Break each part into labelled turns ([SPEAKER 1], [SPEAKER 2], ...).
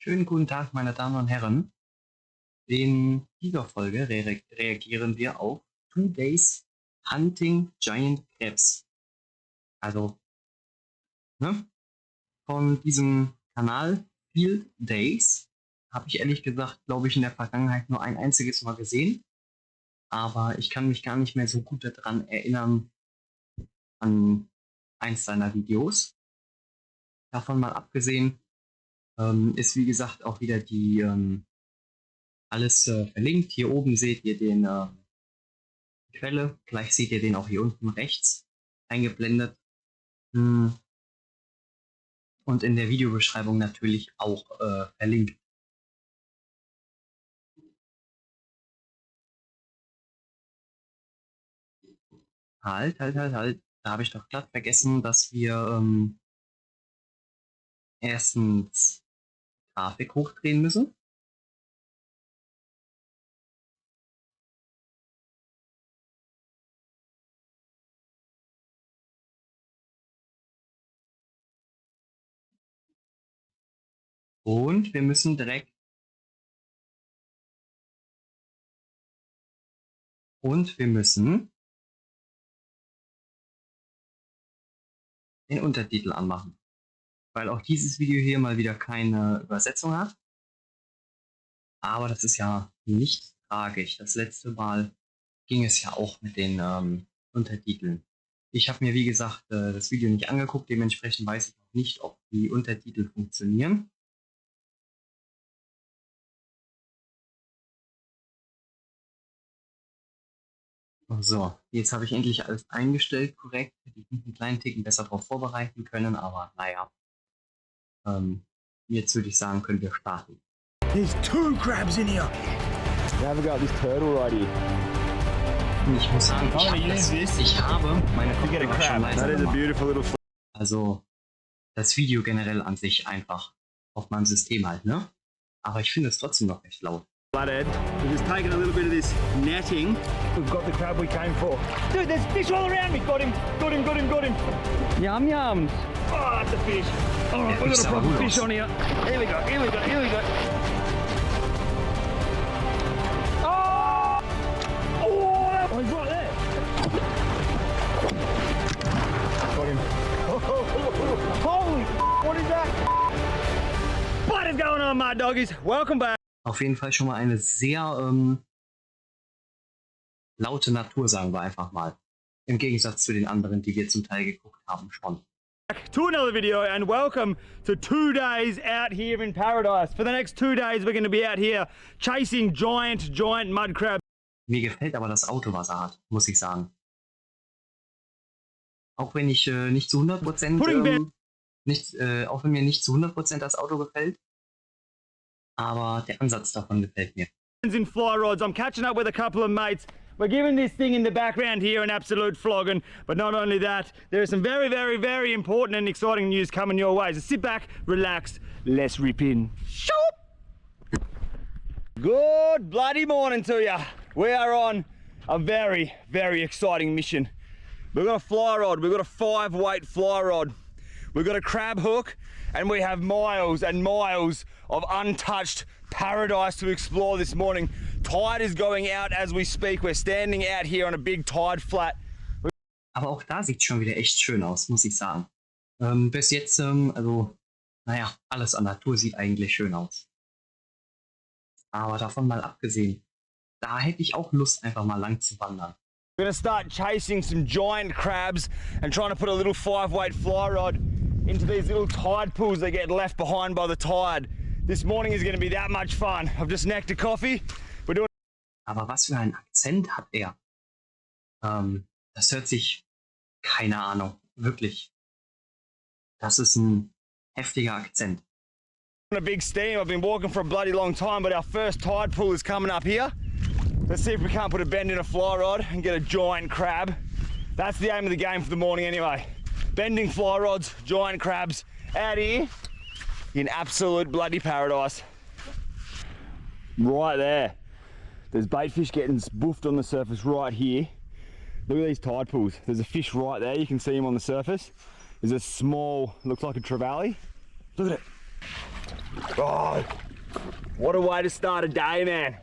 [SPEAKER 1] Schönen guten Tag, meine Damen und Herren. In dieser Folge reagieren wir auf 2 Days Hunting Giant Crabs. Also, ne? Von diesem Kanal Field Days habe ich ehrlich gesagt, glaube ich, in der Vergangenheit nur ein einziges Mal gesehen. Aber ich kann mich gar nicht mehr so gut daran erinnern an eins seiner Videos. Davon mal abgesehen, ist wie gesagt auch wieder die alles verlinkt. Hier oben seht ihr den Quelle. Gleich seht ihr den auch hier unten rechts eingeblendet. Und in der Videobeschreibung natürlich auch verlinkt. Halt. Da habe ich doch glatt vergessen, dass wir erstens Grafik hochdrehen müssen. Und wir müssen direkt den Untertitel anmachen. Weil auch dieses Video hier mal wieder keine Übersetzung hat. Aber das ist ja nicht tragisch. Das letzte Mal ging es ja auch mit den Untertiteln. Ich habe mir, wie gesagt, das Video nicht angeguckt. Dementsprechend weiß ich auch nicht, ob die Untertitel funktionieren. So, jetzt habe ich endlich alles eingestellt, korrekt. Hätte ich mich einen kleinen Ticken besser darauf vorbereiten können, aber naja. Jetzt würde ich sagen, können wir starten.
[SPEAKER 2] There's 2 crabs in here. Now we've got this turtle right here.
[SPEAKER 1] Ich muss sagen, ich habe meine Kopfhörer schon leiser gemacht. Also das Video generell an sich einfach auf meinem System halt, ne? Aber ich finde es trotzdem noch recht laut.
[SPEAKER 3] Flathead. We've just taken a little bit of this netting.
[SPEAKER 2] We've got the crab we came for.
[SPEAKER 3] Dude, there's fish all around me. Got him. Yum yums. Oh, that's a fish. All right, we've got a proper fish on here. Here we go. Oh! Oh, he's right there. Got him. Holy, what is that? What is going on, my doggies? Welcome back.
[SPEAKER 1] Auf jeden Fall schon mal eine sehr laute Natur, sagen wir einfach mal. Im Gegensatz zu den anderen, die wir zum Teil geguckt haben schon.
[SPEAKER 3] To another video and welcome to 2 days out here in paradise. For the next 2 days we're going to be out here chasing giant mud crabs.
[SPEAKER 1] Mir gefällt aber das Auto, was er hat, muss ich sagen. Auch wenn ich nicht zu 100% auch wenn mir nicht zu 100% das Auto gefällt. Aber der Ansatz davon gefällt mir.
[SPEAKER 3] In fly rods, I'm catching up with a couple of mates. We're giving this thing in the background here an absolute flogging. But not only that, there is some very important and exciting news coming your way. So sit back, relax, let's rip in. Shoot! Good bloody morning to you. We are on a very exciting mission. We've got a fly rod, we've got a 5-weight fly rod. We've got a crab hook, and we have miles and miles of untouched paradise to explore this morning. Tide is going out as we speak. We're standing out here on a big tide flat.
[SPEAKER 1] Aber auch da sieht es schon wieder echt schön aus, muss ich sagen. Bis jetzt, also, naja, alles an Natur sieht eigentlich schön aus. Aber davon mal abgesehen, da hätte ich auch Lust, einfach mal lang zu wandern.
[SPEAKER 3] We're gonna start chasing some giant crabs and trying to put a little 5-weight fly rod into these little tide pools that get left behind by the tide. This morning is going to be that much fun. I've just necked a coffee. We're doing.
[SPEAKER 1] Aber was für einen Akzent hat er? Das hört sich, keine Ahnung, wirklich. Das ist ein heftiger Akzent.
[SPEAKER 3] A big steam. I've been walking for a bloody long time, but our first tide pool is coming up here. Let's see if we can't put a bend in a fly rod and get a giant crab. That's the aim of the game for the morning anyway. Bending fly rods, giant crabs, out here in absolute bloody paradise. Right there. There's bait fish getting boofed on the surface right here. Look at these tide pools. There's a fish right there. You can see him on the surface. There's a small, looks like a trevally. Look at it. Oh, what a way to start a day, man.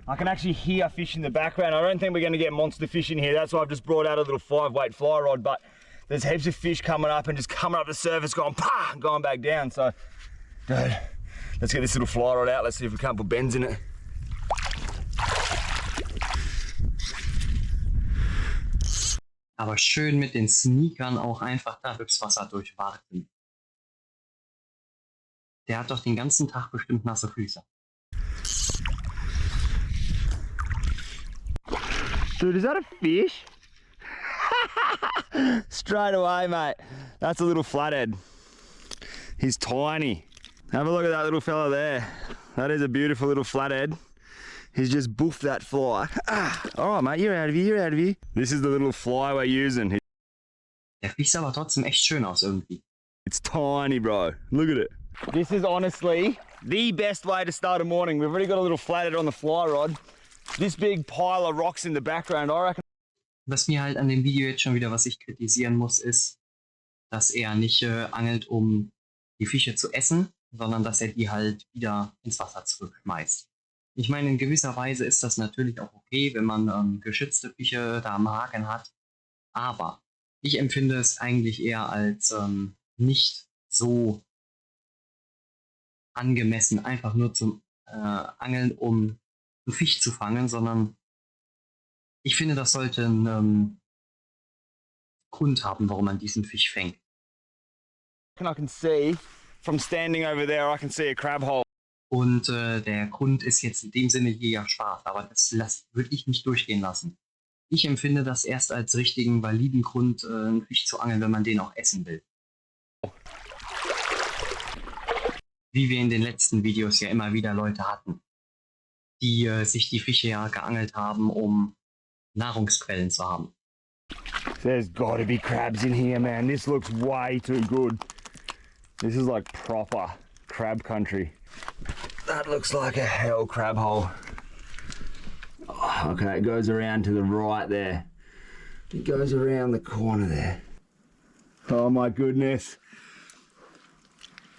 [SPEAKER 3] I can actually hear fish in the background. I don't think we're going to get monster fish in here. That's why I've just brought out a little 5-weight fly rod, but there's heaps of fish coming up and just coming up the surface, going pah, going back down. So, dude, let's get this little fly rod out. Let's see if we can't put bends in it.
[SPEAKER 1] Aber schön mit den Sneakern auch einfach da durchs Wasser durchwarten. Der hat doch den ganzen Tag bestimmt nasse Füße.
[SPEAKER 3] Dude, is that a fish? Straight away, mate. That's a little flathead. He's tiny. Have a look at that little fella there. That is a beautiful little flathead. He's just boofed that fly. Ah, all right, mate, you're out of here, you're out of here. This is the little fly we're using.
[SPEAKER 1] Der Fisch sah aber trotzdem echt schön aus irgendwie.
[SPEAKER 3] It's tiny, bro. Look at it. This is honestly the best way to start a morning. We've already got a little flathead on the fly rod. This big pile of rocks in the background, I reckon.
[SPEAKER 1] Was mir halt an dem Video jetzt schon wieder, was ich kritisieren muss, ist, dass er nicht angelt, um die Fische zu essen, sondern dass er die halt wieder ins Wasser zurückschmeißt. Ich meine, in gewisser Weise ist das natürlich auch okay, wenn man geschützte Fische da am Haken hat. Aber ich empfinde es eigentlich eher als nicht so angemessen, einfach nur zum Angeln, um einen Fisch zu fangen, sondern ich finde, das sollte einen Grund haben, warum man diesen Fisch fängt.
[SPEAKER 3] I can see from standing over there, I can see a crab hole.
[SPEAKER 1] Und der Grund ist jetzt in dem Sinne hier ja scharf, aber das würde ich nicht durchgehen lassen. Ich empfinde das erst als richtigen, validen Grund, einen Fisch zu angeln, wenn man den auch essen will. Wie wir in den letzten Videos ja immer wieder Leute hatten, die sich die Fische ja geangelt haben, um Nahrungsquellen zu haben.
[SPEAKER 3] There's gotta be crabs in here, man. This looks way too good. This is like proper crab country. That looks like a hell crab hole. Oh, okay, it goes around to the right there. It goes around the corner there. Oh my goodness.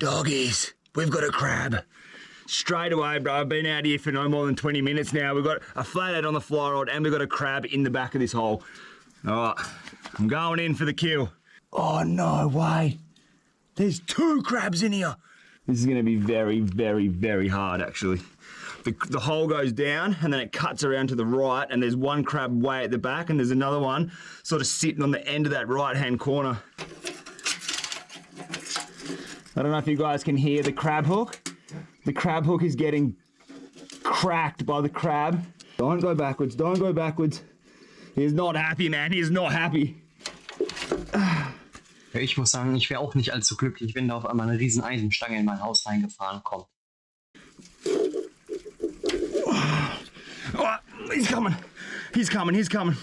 [SPEAKER 3] Doggies, we've got a crab. Straight away, bro. I've been out here for no more than 20 minutes now. We've got a flathead on the fly rod and we've got a crab in the back of this hole. All right, I'm going in for the kill. Oh, no way. There's 2 crabs in here. This is going to be very, very, very hard, actually. The hole goes down and then it cuts around to the right and there's one crab way at the back and there's another one sort of sitting on the end of that right-hand corner. I don't know if you guys can hear the crab hook. The crab hook is getting cracked by the crab. Don't go backwards, don't go backwards. He's not happy, man, he's not happy.
[SPEAKER 1] Ja, ich muss sagen, ich wäre auch nicht allzu glücklich, wenn da auf einmal eine riesen Eisenstange in mein Haus reingefahren kommt.
[SPEAKER 3] Oh, he's coming, he's coming, he's coming.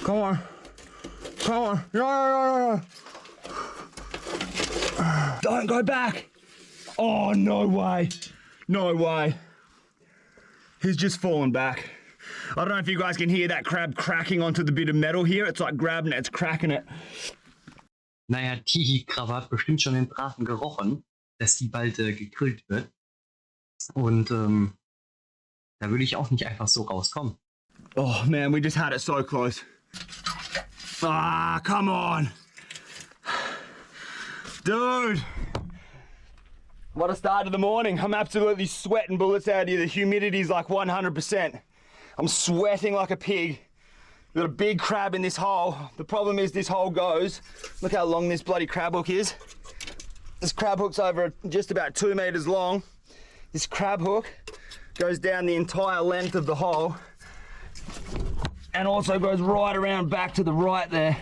[SPEAKER 3] Come on, come on, no. Don't go back. Oh, no way, no way. He's just fallen back. I don't know if you guys can hear that crab cracking onto the bit of metal here. It's like grabbing it, it's cracking it.
[SPEAKER 1] Naja, die Krabbe hat bestimmt schon den Braten gerochen, dass die bald gegrillt wird. Und da würde ich auch nicht einfach so rauskommen.
[SPEAKER 3] Oh man, we just had it so close. Ah, come on. Dude. What a start to the morning. I'm absolutely sweating bullets out here. The humidity's like 100%. I'm sweating like a pig. We've got a big crab in this hole. The problem is this hole goes, look how long this bloody crab hook is. This crab hook's over just about 2 meters long. This crab hook goes down the entire length of the hole and also goes right around back to the right there.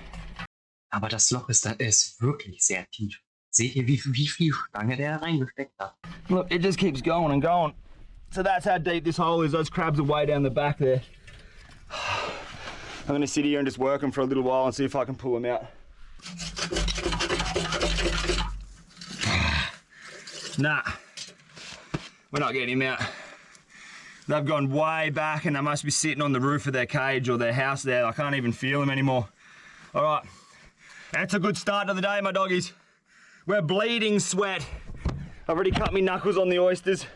[SPEAKER 1] Aber das Loch ist wirklich sehr tief. Seht ihr, wie viel Stange der reingesteckt hat?
[SPEAKER 3] Look, it just keeps going and going. So that's how deep this hole is. Those crabs are way down the back there. I'm gonna sit here and just work them for a little while and see if I can pull them out. Nah, we're not getting him out. They've gone way back and they must be sitting on the roof of their cage or their house there. I can't even feel them anymore. All right, that's a good start to the day, my doggies. We're bleeding sweat. I've already cut my knuckles on the oysters.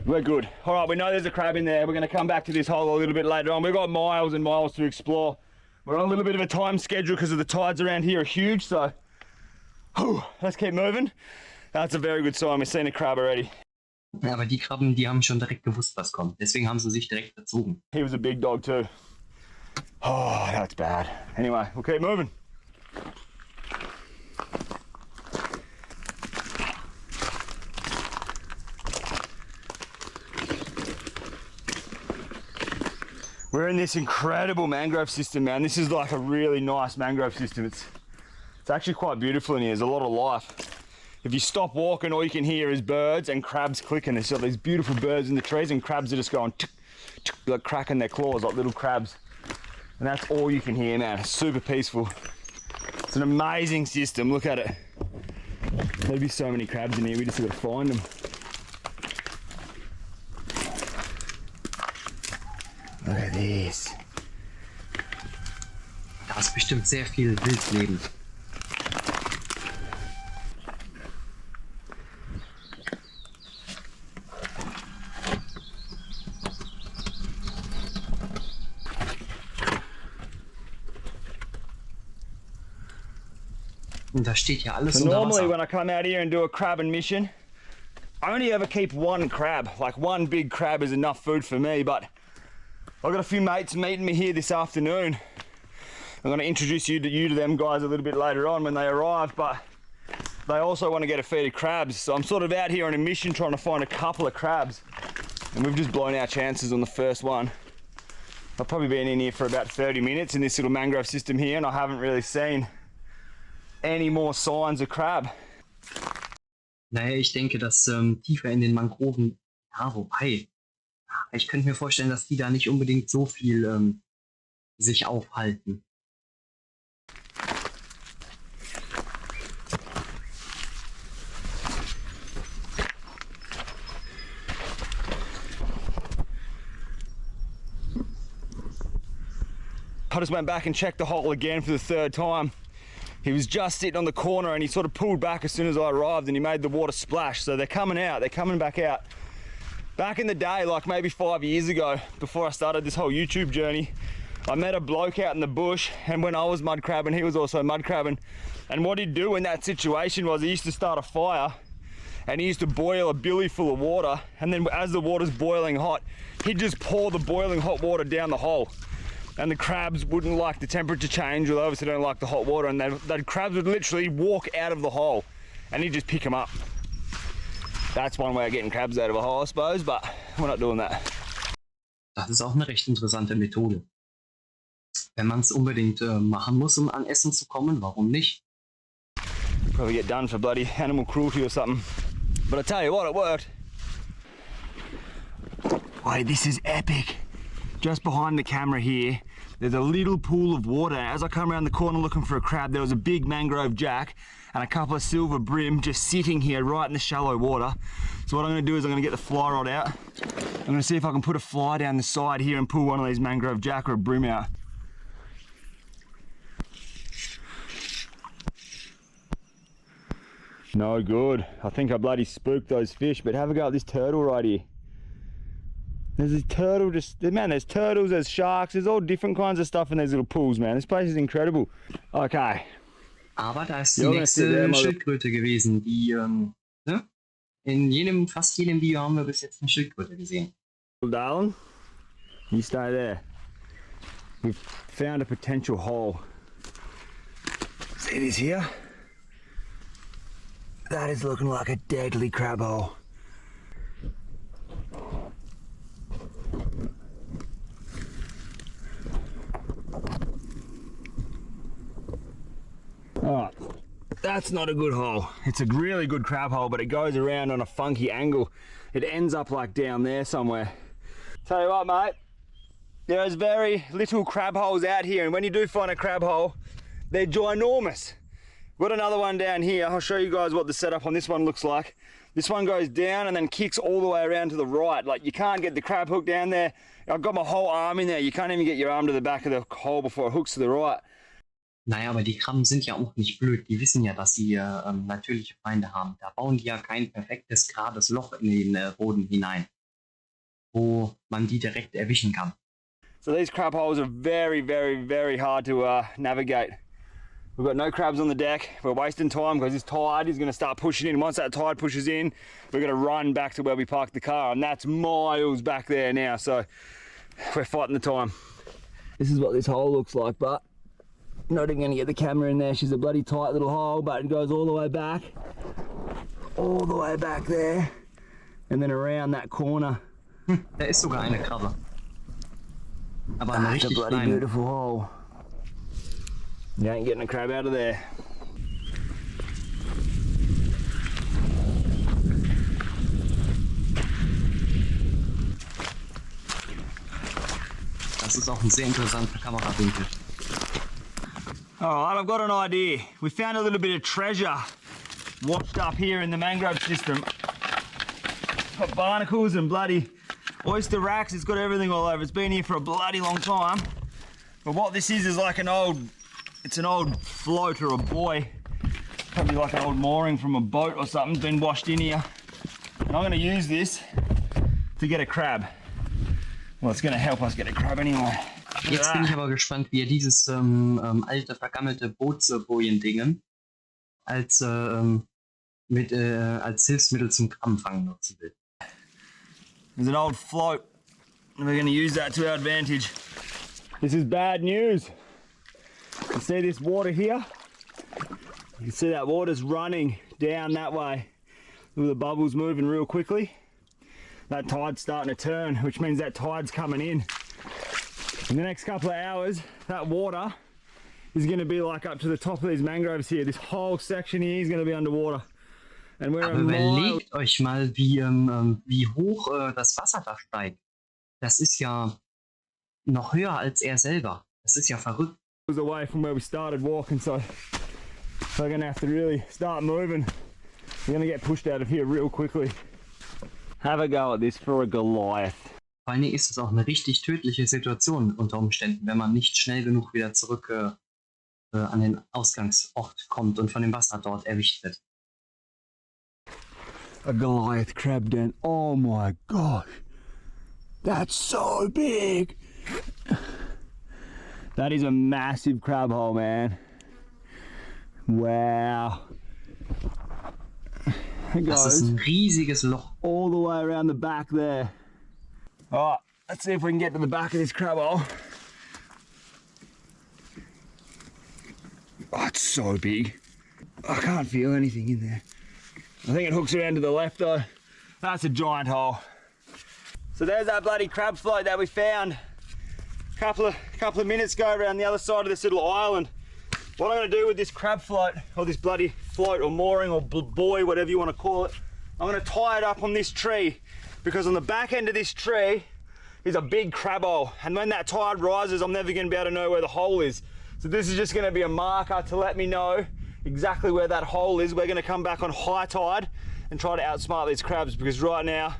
[SPEAKER 3] We're good. All right, we know there's a crab in there. We're gonna come back to this hole a little bit later on. We've got miles and miles to explore. We're on a little bit of a time schedule because of the tides around here are huge, so let's keep moving. That's a very good sign. We've seen a crab already.
[SPEAKER 1] Ja, aber die Krabben, die haben schon direkt gewusst, was kommt. Deswegen haben sie sich direkt verzogen.
[SPEAKER 3] He was a big dog too. Oh, that's bad. Anyway, we'll keep moving. We're in this incredible mangrove system, man. This is like a really nice mangrove system. It's actually quite beautiful in here. There's a lot of life. If you stop walking, all you can hear is birds and crabs clicking. There's these beautiful birds in the trees and crabs are just going tick, tick, like cracking their claws like little crabs. And that's all you can hear, man. It's super peaceful. It's an amazing system. Look at it. There'd be so many crabs in here. We just got to find them. Look at this.
[SPEAKER 1] Da ist bestimmt sehr viel Wildleben. Und da steht ja alles
[SPEAKER 3] So
[SPEAKER 1] unter
[SPEAKER 3] normally
[SPEAKER 1] Wasser.
[SPEAKER 3] when I come out here and do a crabbing mission, I only ever keep one crab. Like one big crab is enough food for me, but I've got a few mates meeting me here this afternoon. I'm going to introduce you to them guys a little bit later on when they arrive, but they also want to get a feed of crabs. So I'm sort of out here on a mission trying to find a couple of crabs. And we've just blown our chances on the first one. I've probably been in here for about 30 minutes in this little mangrove system here, and I haven't really seen any more signs of crab.
[SPEAKER 1] Naja, ich denke, dass tiefer in den Mangroven, ja, wobei, ich könnte mir vorstellen, dass die da nicht unbedingt so viel sich aufhalten.
[SPEAKER 3] I just went back and checked the hole again for the third time. He was just sitting on the corner and he sort of pulled back as soon as I arrived and he made the water splash. So they're coming out, they're coming back out. Back in the day, like maybe 5 years ago, before I started this whole YouTube journey, I met a bloke out in the bush, and when I was mud crabbing, he was also mud crabbing. And what he'd do in that situation was he used to start a fire and he used to boil a billy full of water, and then as the water's boiling hot, he'd just pour the boiling hot water down the hole. And the crabs wouldn't like the temperature change, or they obviously don't like the hot water, and the crabs would literally walk out of the hole and he'd just pick them up. That's one way of getting crabs out of a hole, I suppose, but we're not doing that.
[SPEAKER 1] Das ist auch eine recht interessante Methode. Wenn man es unbedingt machen muss, um an Essen zu kommen, warum nicht?
[SPEAKER 3] Probably get done for bloody animal cruelty or something. But I tell you what, it worked. Wait, this is epic. Just behind the camera here, there's a little pool of water. As I come around the corner looking for a crab, there was a big mangrove jack and a couple of silver brim just sitting here right in the shallow water. So what I'm going to do is I'm going to get the fly rod out. I'm going to see if I can put a fly down the side here and pull one of these mangrove jack or a brim out. No good. I think I bloody spooked those fish, but have a go at this turtle right here. There's a turtle man, there's turtles, there's sharks, there's all different kinds of stuff in these little pools, man. This place is incredible. Okay.
[SPEAKER 1] Aber da ist die nächste Schildkröte gewesen, die, ne? In fast jedem Video haben wir bis jetzt eine Schildkröte gesehen.
[SPEAKER 3] Darling, you stay there. We've found a potential hole. See this here? That is looking like a deadly crab hole. Alright, that's not a good hole. It's a really good crab hole, but it goes around on a funky angle. It ends up like down there somewhere. Tell you what, mate, there's very little crab holes out here, and when you do find a crab hole, they're ginormous. Got another one down here. I'll show you guys what the setup on this one looks like. This one goes down and then kicks all the way around to the right. Like, you can't get the crab hook down there. I've got my whole arm in there. You can't even get your arm to the back of the hole before it hooks to the right.
[SPEAKER 1] Naja, aber die Krabben sind ja auch nicht blöd. Die wissen ja, dass sie natürliche Feinde haben. Da bauen die ja kein perfektes, gerades Loch in den Boden hinein, wo man die direkt erwischen kann.
[SPEAKER 3] So these crab holes are very, very, very hard to navigate. We've got no crabs on the deck. We're wasting time because this tide is going to start pushing in. Once that tide pushes in, we're going to run back to where we parked the car, and that's miles back there now. So we're fighting the time. This is what this hole looks like, but not even going to get the camera in there. She's a bloody tight little hole, but it goes all the way back there, and then around that corner.
[SPEAKER 1] Da ist sogar eine Krabbe. Aber eine
[SPEAKER 3] That's a
[SPEAKER 1] richtig
[SPEAKER 3] bloody
[SPEAKER 1] kleine.
[SPEAKER 3] beautiful hole. You ain't getting a crab out of there.
[SPEAKER 1] Das ist auch ein sehr interessanter Kamerawinkel.
[SPEAKER 3] Alright, I've got an idea. We found a little bit of treasure washed up here in the mangrove system. Got barnacles and bloody oyster racks. It's got everything all over. It's been here for a bloody long time. But what this is like an old float or a buoy. Probably like an old mooring from a boat or something. It's been washed in here. And I'm going to use this to get a crab. Well, it's going to help us get a crab anyway.
[SPEAKER 1] Jetzt bin ich aber gespannt, wie er dieses alte, vergammelte Bootsbojen-Dingen als Hilfsmittel zum Krabbenfangen nutzen will.
[SPEAKER 3] There's an old float, and we're going to use that to our advantage. This is bad news. You see this water here? You can see that water's running down that way. Look at the bubbles moving real quickly. That tide's starting to turn, which means that tide's coming in. In the next couple of hours, that water is going to be like up to the top of these mangroves here. This whole section here is going to be underwater. And we're
[SPEAKER 1] Aber überlegt euch mal, wie hoch das Wasser da steigt. Das ist ja noch höher als er selber. Das ist ja verrückt.
[SPEAKER 3] away from where we started walking, so we're going to have to really start moving. We're going to get pushed out of here real quickly. Have a go at this for a Goliath.
[SPEAKER 1] Vor allen Dingen ist es auch eine richtig tödliche Situation unter Umständen, wenn man nicht schnell genug wieder zurück an den Ausgangsort kommt und von dem Wasser dort erwischt wird.
[SPEAKER 3] A Goliath crab den. Oh my gosh. That's so big. That is a massive crab hole, man. Wow. It
[SPEAKER 1] Das ist
[SPEAKER 3] goes
[SPEAKER 1] ein riesiges Loch.
[SPEAKER 3] all the way around the back there. All right, let's see if we can get to the back of this crab hole. Oh, it's so big. I can't feel anything in there. I think it hooks around to the left though. That's a giant hole. So there's that bloody crab float that we found a couple of minutes ago around the other side of this little island. What I'm going to do with this crab float, or this bloody float or mooring or buoy, whatever you want to call it, I'm going to tie it up on this tree, because on the back end of this tree is a big crab hole, and when that tide rises I'm never going to be able to know where the hole is. So this is just going to be a marker to let me know exactly where that hole is. We're going to come back on high tide and try to outsmart these crabs, because right now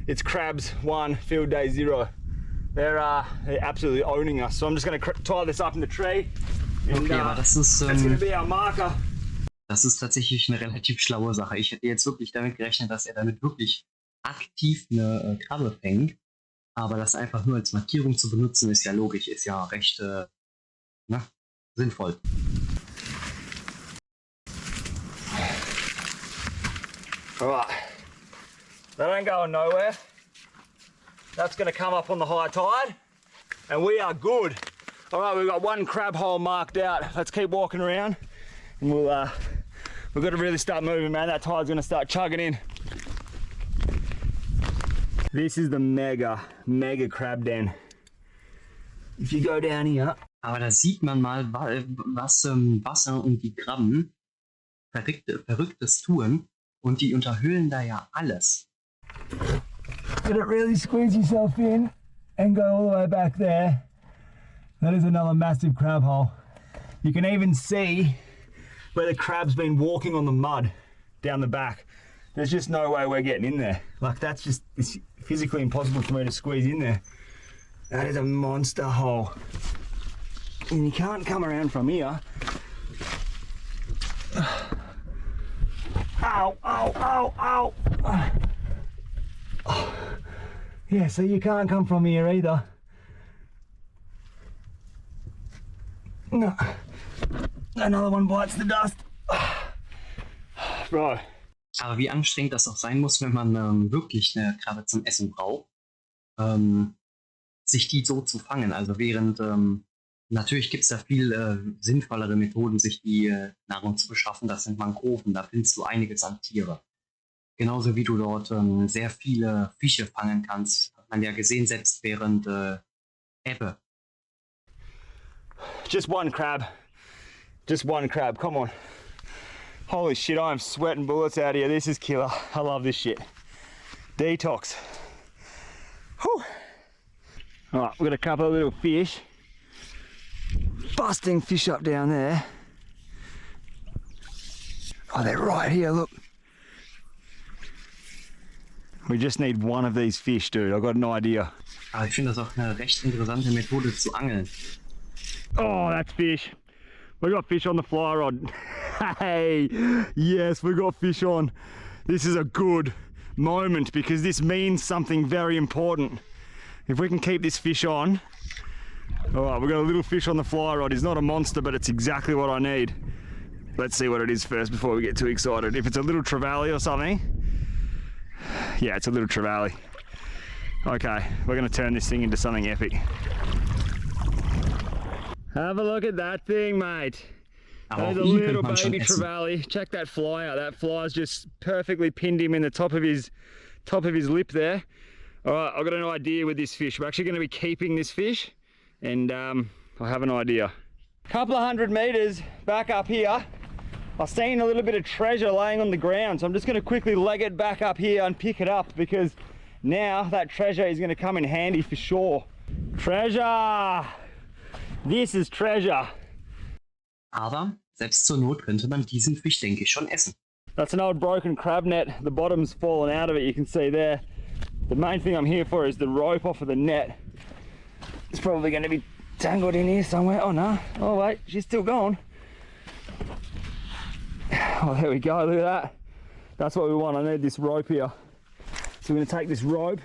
[SPEAKER 3] it's crabs 1, field day 0. They're absolutely owning us. So I'm just going to tie this up in the tree. And,
[SPEAKER 1] Okay, aber das ist,
[SPEAKER 3] that's going to be our marker.
[SPEAKER 1] das ist tatsächlich eine relativ schlaue Sache. Ich hätte jetzt wirklich damit gerechnet, dass er damit wirklich aktiv eine Krabbe fängt. Aber das einfach nur als Markierung zu benutzen, ist ja logisch, ist ja recht sinnvoll.
[SPEAKER 3] Alright, that ain't going nowhere. That's going to come up on the high tide, and we are good. Alright, we've got one crab hole marked out. Let's keep walking around, and we've got to really start moving, man. That tide's going to start chugging in. This is the mega crab den. If you go down here.
[SPEAKER 1] Aber da sieht man mal, was Wasser und die Krabben Verrücktes tun. Und die unterhöhlen da ja alles.
[SPEAKER 3] Did it really squeeze yourself in and go all the way back there? That is another massive crab hole. You can even see where the crab's been walking on the mud down the back. There's just no way we're getting in there. Like it's physically impossible for me to squeeze in there. That is a monster hole. And you can't come around from here Ow, ow, ow, ow. Yeah, so you can't come from here either. No. Another one bites the dust. Bro.
[SPEAKER 1] Aber wie anstrengend das auch sein muss, wenn man wirklich eine Krabbe zum Essen braucht, sich die so zu fangen. Also während, natürlich gibt es da viel sinnvollere Methoden, sich die Nahrung zu beschaffen. Das sind Mangroven, da findest du einiges an Tiere. Genauso wie du dort sehr viele Fische fangen kannst. Hat man ja gesehen, selbst während Ebbe.
[SPEAKER 3] Just one crab. Just one crab, come on. Holy shit, I'm sweating bullets out here. This is killer. I love this shit. Detox. Whew. All right, we've got a couple of little fish. Busting fish up down there. Oh, they're right here, look. We just need one of these fish, dude. I've got an idea.
[SPEAKER 1] Aber ich finde das auch eine recht interessante Methode zu angeln.
[SPEAKER 3] Oh, that's fish. We got fish on the fly rod. Hey, yes, we got fish on. This is a good moment because this means something very important. If we can keep this fish on. All right, we've got a little fish on the fly rod. It's not a monster, but it's exactly what I need. Let's see what it is first before we get too excited. If it's a little trevally or something. Yeah, it's a little trevally. Okay, we're gonna turn this thing into something epic. Have a look at that thing, mate. That is a little baby trevally. Check that fly out. That fly's just perfectly pinned him in the top of his lip there. All right, I've got an idea with this fish. We're actually going to be keeping this fish, and I have an idea. Couple of 100 meters back up here, I've seen a little bit of treasure laying on the ground, so I'm just going to quickly leg it back up here and pick it up because now that treasure is going to come in handy for sure. Treasure! This is treasure.
[SPEAKER 1] Aber selbst zur Not könnte man diesen Fisch, denke ich, schon essen.
[SPEAKER 3] That's an old broken crab net. The bottom's fallen out of it, you can see there. The main thing I'm here for is the rope off of the net. It's probably going to be tangled in here somewhere. Oh no, oh wait, she's still gone. Oh, there we go, look at that. That's what we want, I need this rope here. So we're going to take this rope,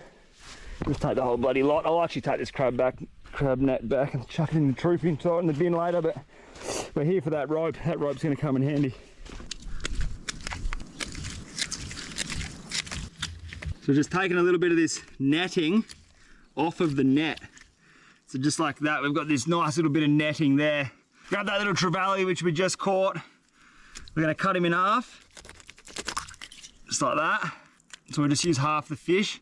[SPEAKER 3] just take the whole bloody lot. I'll actually take this crab net back and chuck it in the troop bin, throw it in the bin later, but we're here for that rope. That rope's going to come in handy. So just taking a little bit of this netting off of the net. So just like that, we've got this nice little bit of netting there. Grab that little trevally which we just caught. We're going to cut him in half, just like that. So we'll just use half the fish.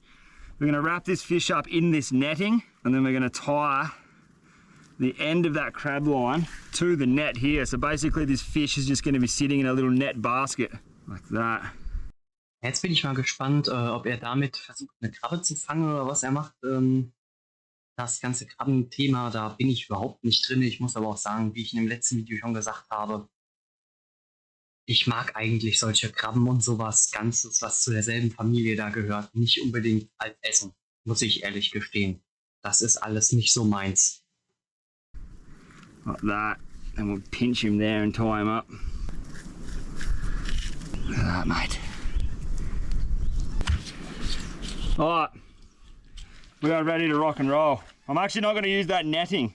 [SPEAKER 3] We're going to wrap this fish up in this netting, and then we're going to tie the end of that crab line to the net here. So basically this fish is just going to be sitting in a little net basket, like that.
[SPEAKER 1] Jetzt bin ich mal gespannt, ob er damit versucht, eine Krabbe zu fangen oder was er macht. Das ganze Krabbenthema, da bin ich überhaupt nicht drin. Ich muss aber auch sagen, wie ich in dem letzten Video schon gesagt habe, ich mag eigentlich solche Krabben und sowas Ganzes, was zu derselben Familie da gehört, nicht unbedingt als Essen, muss ich ehrlich gestehen. Das ist alles nicht so meins.
[SPEAKER 3] Like that, and we'll pinch him there and tie him up. Look at that, mate. Alright, we are ready to rock and roll. I'm actually not going to use that netting.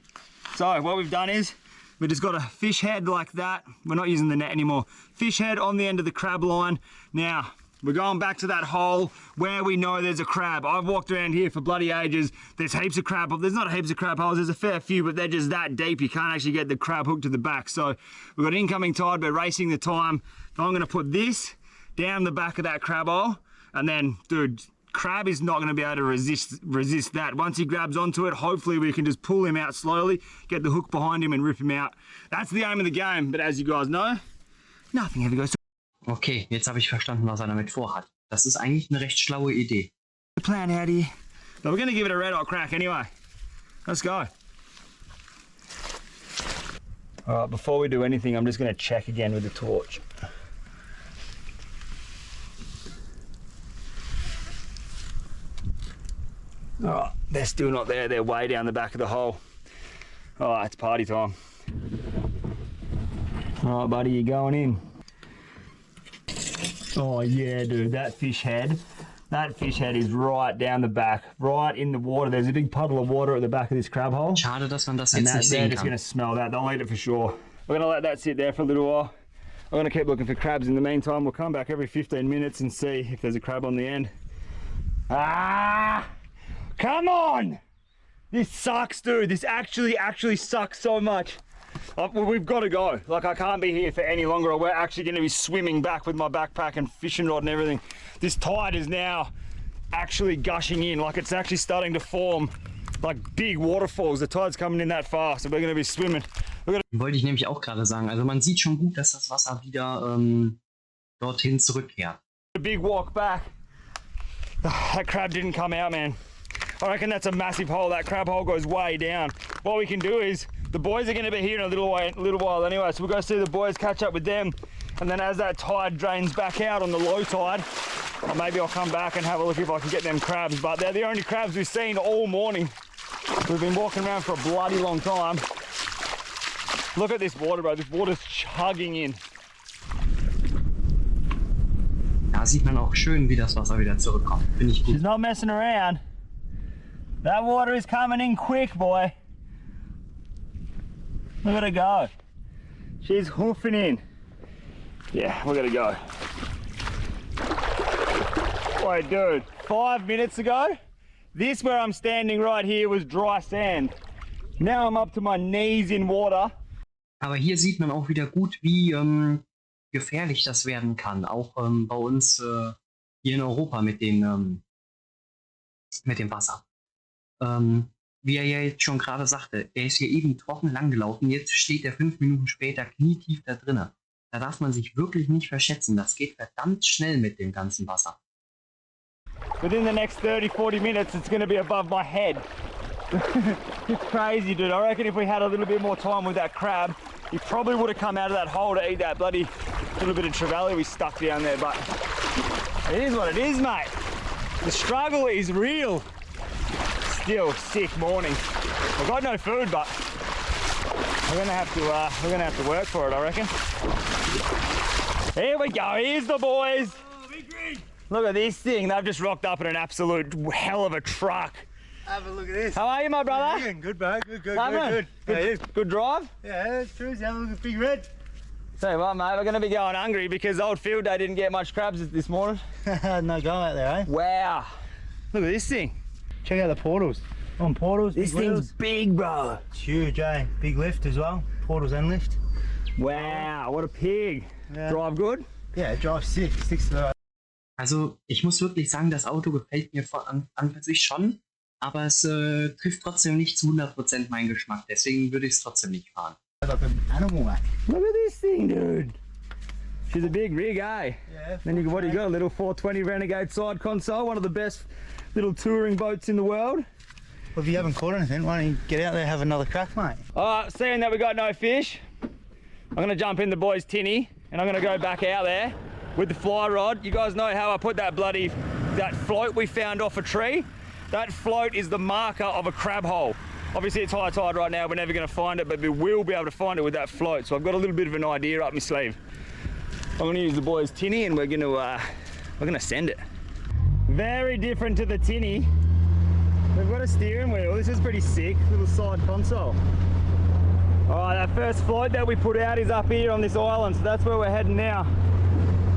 [SPEAKER 3] So what we've done is, we just got a fish head like that. We're not using the net anymore. Fish head on the end of the crab line. Now, we're going back to that hole where we know there's a crab. I've walked around here for bloody ages. There's heaps of crab. There's not heaps of crab holes. There's a fair few, but they're just that deep. You can't actually get the crab hooked to the back. So we've got incoming tide. We're racing the time. So I'm going to put this down the back of that crab hole. And then, dude, crab is not going to be able to resist that. Once he grabs onto it, hopefully we can just pull him out slowly, get the hook behind him and rip him out. That's the aim of the game. But as you guys know, nothing ever goes to
[SPEAKER 1] Okay, jetzt habe ich verstanden, was er damit vorhat. Das ist eigentlich eine recht schlaue Idee.
[SPEAKER 3] the plan out here. But we're going to give it a red hot crack anyway. Let's go. All right, before we do anything, I'm just going to check again with the torch. All right, they're still not there. They're way down the back of the hole. All right, it's party time. All right, buddy, you're going in. Oh yeah, dude, that fish head is right down the back, right in the water. There's a big puddle of water at the back of this crab hole.
[SPEAKER 1] Schade, dass man das
[SPEAKER 3] And
[SPEAKER 1] jetzt nicht
[SPEAKER 3] they're
[SPEAKER 1] sehen
[SPEAKER 3] just
[SPEAKER 1] kann.
[SPEAKER 3] gonna smell that. They'll eat it for sure. We're gonna let that sit there for a little while. I'm gonna keep looking for crabs in the meantime. We'll come back every 15 minutes and see if there's a crab on the end. Ah! Come on! This sucks, dude. This actually sucks so much. We've got to go. Like, I can't be here for any longer. We're actually going to be swimming back with my backpack and fishing rod and everything. This tide is now actually gushing in. Like, it's actually starting to form like big waterfalls. The tide's coming in that fast, so we're going to be swimming.
[SPEAKER 1] Wollte ich nämlich auch gerade sagen. Also man sieht schon gut, dass das Wasser wieder dorthin zurückkehrt.
[SPEAKER 3] A big walk back. That crab didn't come out, man. I reckon that's a massive hole. That crab hole goes way down. What we can do is, the boys are going to be here in a little while anyway, so we'll go see the boys, catch up with them, and then as that tide drains back out on the low tide, maybe I'll come back and have a look if I can get them crabs. But they're the only crabs we've seen all morning. We've been walking around for a bloody long time. Look at this water, bro. This water's chugging in.
[SPEAKER 1] Da sieht man auch schön, wie das Wasser wieder zurückkommt. Finde ich gut.
[SPEAKER 3] She's not messing around. That water is coming in quick, boy. Look at her go. She's hoofing in. Yeah, we gotta go. Wait, dude, 5 minutes ago, this where I'm standing right here was dry sand. Now I'm up to my knees in water.
[SPEAKER 1] Aber hier sieht man auch wieder gut, wie gefährlich das werden kann. Auch bei uns hier in Europa mit dem Wasser. Wie er ja jetzt schon gerade sagte, er ist hier eben trocken lang gelaufen, jetzt steht er 5 Minuten später knietief da drinnen. Da darf man sich wirklich nicht verschätzen, das geht verdammt schnell mit dem ganzen Wasser.
[SPEAKER 3] Within the next 30, 40 minutes, it's going to be above my head. It's crazy, dude. I reckon if we had a little bit more time with that crab, he probably would have come out of that hole to eat that bloody little bit of trevally we stuck down there, but it is what it is, mate. The struggle is real. Still sick morning. I've got no food, but we're gonna have to work for it, I reckon. Here we go. Here's the boys.
[SPEAKER 2] Oh, big green.
[SPEAKER 3] Look at this thing. They've just rocked up in an absolute hell of a truck.
[SPEAKER 2] Have a look at this.
[SPEAKER 3] How are you, my brother?
[SPEAKER 2] Yeah, good, bro. Good.
[SPEAKER 3] Good drive.
[SPEAKER 2] Yeah, that's true. Have a look at Big Red.
[SPEAKER 3] Tell you what, mate, we're going to be going hungry because old field day didn't get much crabs this morning.
[SPEAKER 2] No go out there, eh?
[SPEAKER 3] Wow. Look at this thing.
[SPEAKER 2] Check out the portals. On portals.
[SPEAKER 3] This
[SPEAKER 2] big
[SPEAKER 3] thing's
[SPEAKER 2] wheels.
[SPEAKER 3] big, bro.
[SPEAKER 2] It's huge, eh? Big lift as well. Portals and lift.
[SPEAKER 3] Wow, what a pig.
[SPEAKER 2] Yeah.
[SPEAKER 3] Drive good?
[SPEAKER 2] Yeah, it drives sick. Sticks to the...
[SPEAKER 1] Also ich muss wirklich sagen, das Auto gefällt mir an für sich schon, aber es trifft trotzdem nicht zu 100% meinen Geschmack, deswegen würde ich es trotzdem nicht fahren.
[SPEAKER 2] Like an animal, mate.
[SPEAKER 3] Look at this thing, dude. She's a big rig, eh?
[SPEAKER 2] Yeah.
[SPEAKER 3] Then what do you got? A little 420 Renegade side console, one of the best little touring boats in the world.
[SPEAKER 2] Well, if you haven't caught anything, why don't you get out there and have another crack, mate?
[SPEAKER 3] Alright, seeing that we got no fish, I'm going to jump in the boys' tinny and I'm going to go back out there with the fly rod. You guys know how I put that float we found off a tree? That float is the marker of a crab hole. Obviously it's high tide right now, we're never going to find it, but we will be able to find it with that float. So I've got a little bit of an idea up my sleeve. I'm going to use the boys' tinny and we're going to send it. Very different to the tinny. We've got a steering wheel. This is pretty sick. Little side console. Alright, that first float that we put out is up here on this island, so that's where we're heading now.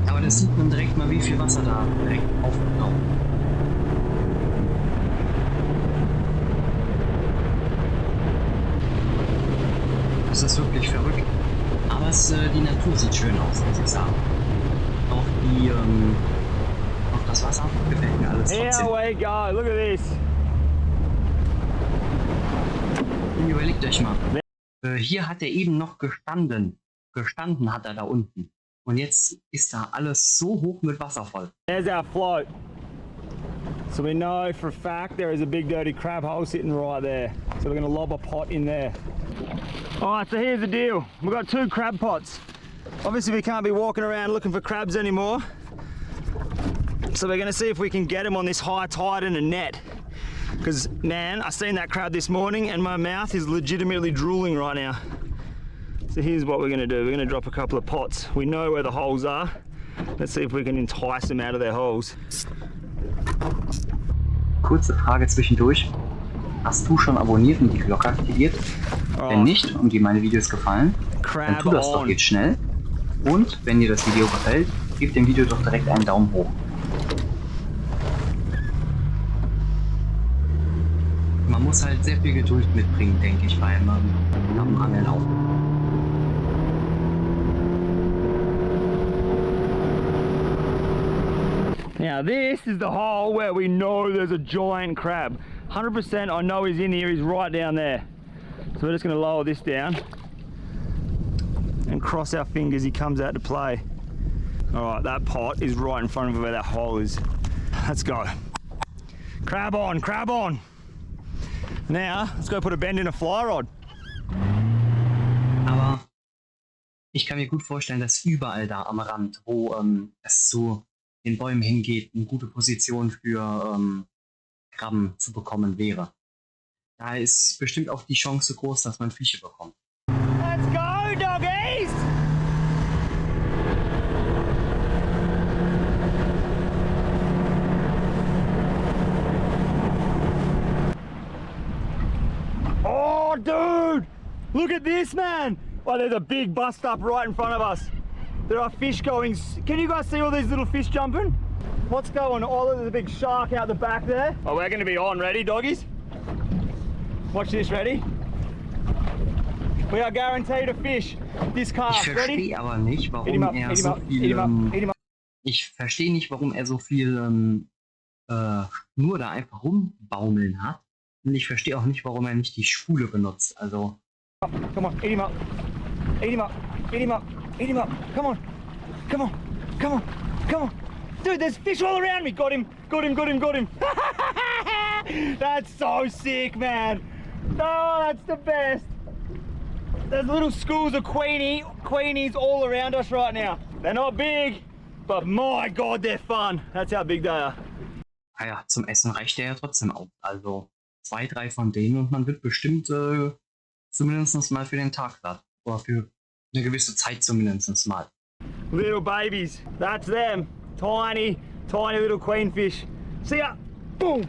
[SPEAKER 1] Aber da sieht man direkt mal, wie viel Wasser da direkt aufgetaucht. Das ist wirklich verrückt. Aber die Natur sieht schön aus, muss ich sagen. Auch das Wasser gefällt mir alles trotzdem.
[SPEAKER 3] Here we go, look at this.
[SPEAKER 1] Und überlegt euch mal. Hier hat er eben noch gestanden. Gestanden hat er da unten. Und jetzt ist da alles so hoch mit Wasser voll.
[SPEAKER 3] There's our float. So we know for a fact there is a big dirty crab hole sitting right there. So we're going to lob a pot in there. Alright, so here's the deal. We've got 2 crab pots. Obviously we can't be walking around looking for crabs anymore. So we're going to see if we can get them on this high tide in a net. Because, man, I seen that crab this morning and my mouth is legitimately drooling right now. So here's what we're going to do. We're going to drop a couple of pots. We know where the holes are. Let's see if we can entice them out of their holes.
[SPEAKER 1] Kurze Frage zwischendurch. Hast du schon abonniert und die Glocke aktiviert? Wenn nicht und dir meine Videos gefallen, dann tu das doch jetzt schnell. Und wenn dir das Video gefällt, gib dem Video doch direkt einen Daumen hoch. Man muss halt sehr viel Geduld mitbringen, denke ich, beim Angeln auch.
[SPEAKER 3] Now this is the hole where we know there's a giant crab. 100% I know he's in here, he's right down there. So we're just going to lower this down and cross our fingers he comes out to play. Alright, that pot is right in front of where that hole is. Let's go. Crab on, crab on. Now, let's go put a bend in a fly rod.
[SPEAKER 1] Aber ich kann mir gut vorstellen, dass überall da am Rand, wo es zu den Bäumen hingeht, eine gute Position für Krabben zu bekommen wäre. Da ist bestimmt auch die Chance groß, dass man Fische bekommt.
[SPEAKER 3] Let's go, doggies! Oh, dude! Look at this, man! Oh, there's a big bust up right in front of us. There are fish going. Can you guys see all these little fish jumping? What's going on? Oh, there's a big shark out the back there. Oh, we're going to be on. Ready, doggies? Watch this, ready? We are guaranteed a fish. This cast,
[SPEAKER 1] ich
[SPEAKER 3] ready?
[SPEAKER 1] verstehe aber nicht, warum er so viel. Ich verstehe nicht, warum er so viel nur da einfach rumbaumeln hat. Und ich verstehe auch nicht, warum er nicht die Spule benutzt. Also.
[SPEAKER 3] Come on, eat him up. Eat him up. Eat him up. Eat him up. Come on. Come on. Come on. Come on. Dude, there's fish all around me. Got him. Got him. Got him. Got him. That's so sick, man. Oh, that's the best. There's little schools of queenies all around us right now. They're not big, but my God, they're fun. That's how big they are.
[SPEAKER 1] Naja, zum Essen reicht der ja trotzdem auch. Also 2, 3 von denen und man wird bestimmt zumindest mal für den Tag satt. Oder für eine gewisse Zeit zumindest mal.
[SPEAKER 3] Little babies, that's them. Tiny, tiny little queenfish. See ya! Boom!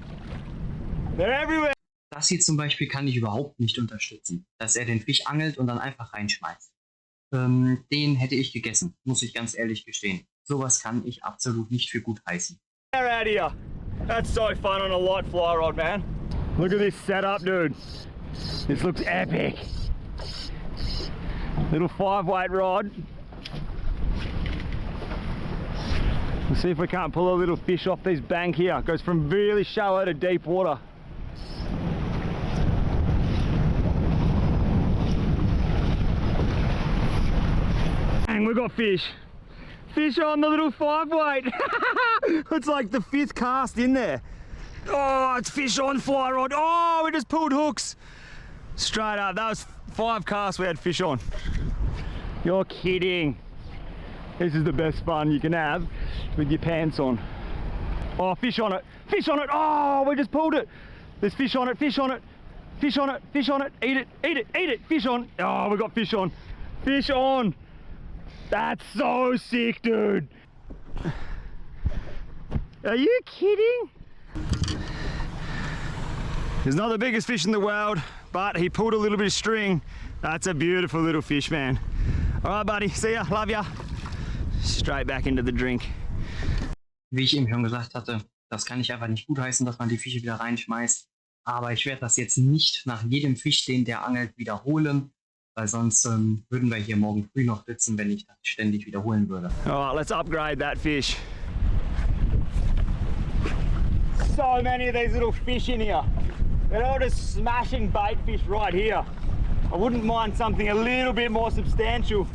[SPEAKER 3] They're everywhere!
[SPEAKER 1] Das hier zum Beispiel kann ich überhaupt nicht unterstützen. Dass er den Fisch angelt und dann einfach reinschmeißt. Den hätte ich gegessen, muss ich ganz ehrlich gestehen. Sowas kann ich absolut nicht für gut heißen.
[SPEAKER 3] They're out here. That's so fun on a light fly rod, man. Look at this setup, dude. This looks epic. Little 5-weight rod. Let's see if we can't pull a little fish off this bank here. It goes from really shallow to deep water. And we got fish. Fish on the little 5-weight. It's like the 5th cast in there. Oh, it's fish on fly rod. Oh, we just pulled hooks. Straight up, that was 5 casts we had fish on. You're kidding. This is the best fun you can have with your pants on. Oh, fish on it. Fish on it. Oh, we just pulled it. There's fish on it, fish on it. Fish on it, fish on it. Eat it, eat it, eat it. Fish on. Oh, we got fish on. Fish on. That's so sick, dude. Are you kidding? He's not the biggest fish in the world, but he pulled a little bit of string. That's a beautiful little fish, man. All right, buddy. See ya. Love ya. Straight back into the drink.
[SPEAKER 1] Wie ich eben schon gesagt hatte, das kann ich einfach nicht gutheißen, dass man die Fische wieder reinschmeißt. Aber ich werde das jetzt nicht nach jedem Fisch, den der angelt, wiederholen, weil sonst würden wir hier morgen früh noch sitzen, wenn ich das ständig wiederholen würde.
[SPEAKER 3] All right, let's upgrade that fish. So many of these little fish in here. They're all just smashing bait fish right here. I wouldn't mind something a little bit more substantial.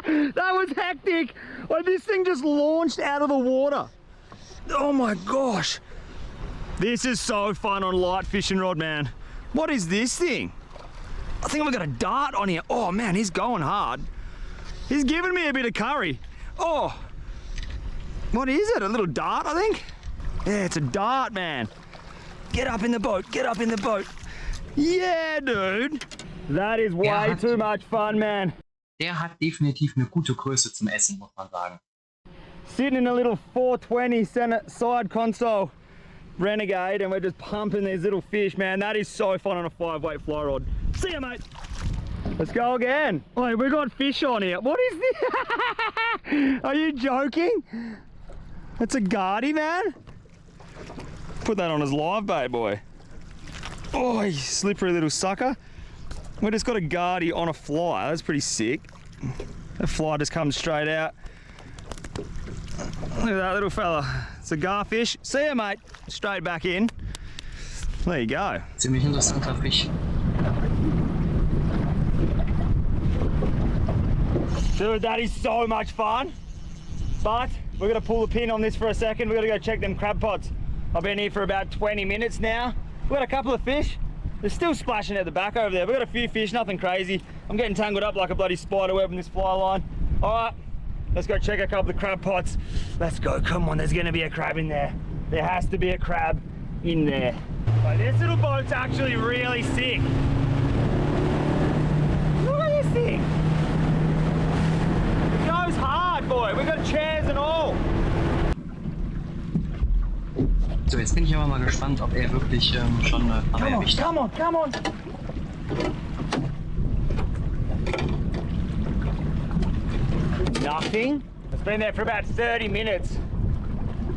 [SPEAKER 3] That was hectic. Like, this thing just launched out of the water. Oh my gosh. This is so fun on light fishing rod, man. What is this thing? I think I've got a dart on here. Oh man, he's going hard. He's giving me a bit of curry. Oh, what is it? A little dart, I think? Yeah, it's a dart, man. Get up in the boat, get up in the boat. Yeah, dude. That is way too much fun, man.
[SPEAKER 1] der hat definitiv eine gute Größe zum Essen, muss man sagen.
[SPEAKER 3] Sitting in a little 420 center side console Renegade, and we're just pumping these little fish, man. That is so fun on a 5-weight fly rod. See ya, mate. Let's go again. Wait, we got fish on here. What is this? Are you joking? That's a guardie, man. Put that on as live bait, boy. Oh, you slippery little sucker. We just got a guardie on a fly. That's pretty sick. That fly just comes straight out. Look at that little fella. It's a garfish. See ya, mate. Straight back in. There you go.
[SPEAKER 1] Ziemlich interessanter Fisch.
[SPEAKER 3] Dude, that is so much fun. But we're gonna pull the pin on this for a second. We're gonna go check them crab pots. I've been here for about 20 minutes now. We've got a couple of fish. They're still splashing at the back over there. We've got a few fish, nothing crazy. I'm getting tangled up like a bloody spider web in this fly line. All right, let's go check a couple of crab pots. Let's go, come on, there's gonna be a crab in there. There has to be a crab in there. But this little boat's actually really sick. Look at this thing. It goes hard, boy. We've got chairs and all.
[SPEAKER 1] So, jetzt bin ich aber mal gespannt, ob er wirklich schon eine Kamera erwischt hat.
[SPEAKER 3] Come on, come on. Nothing. It's been there for about 30 minutes.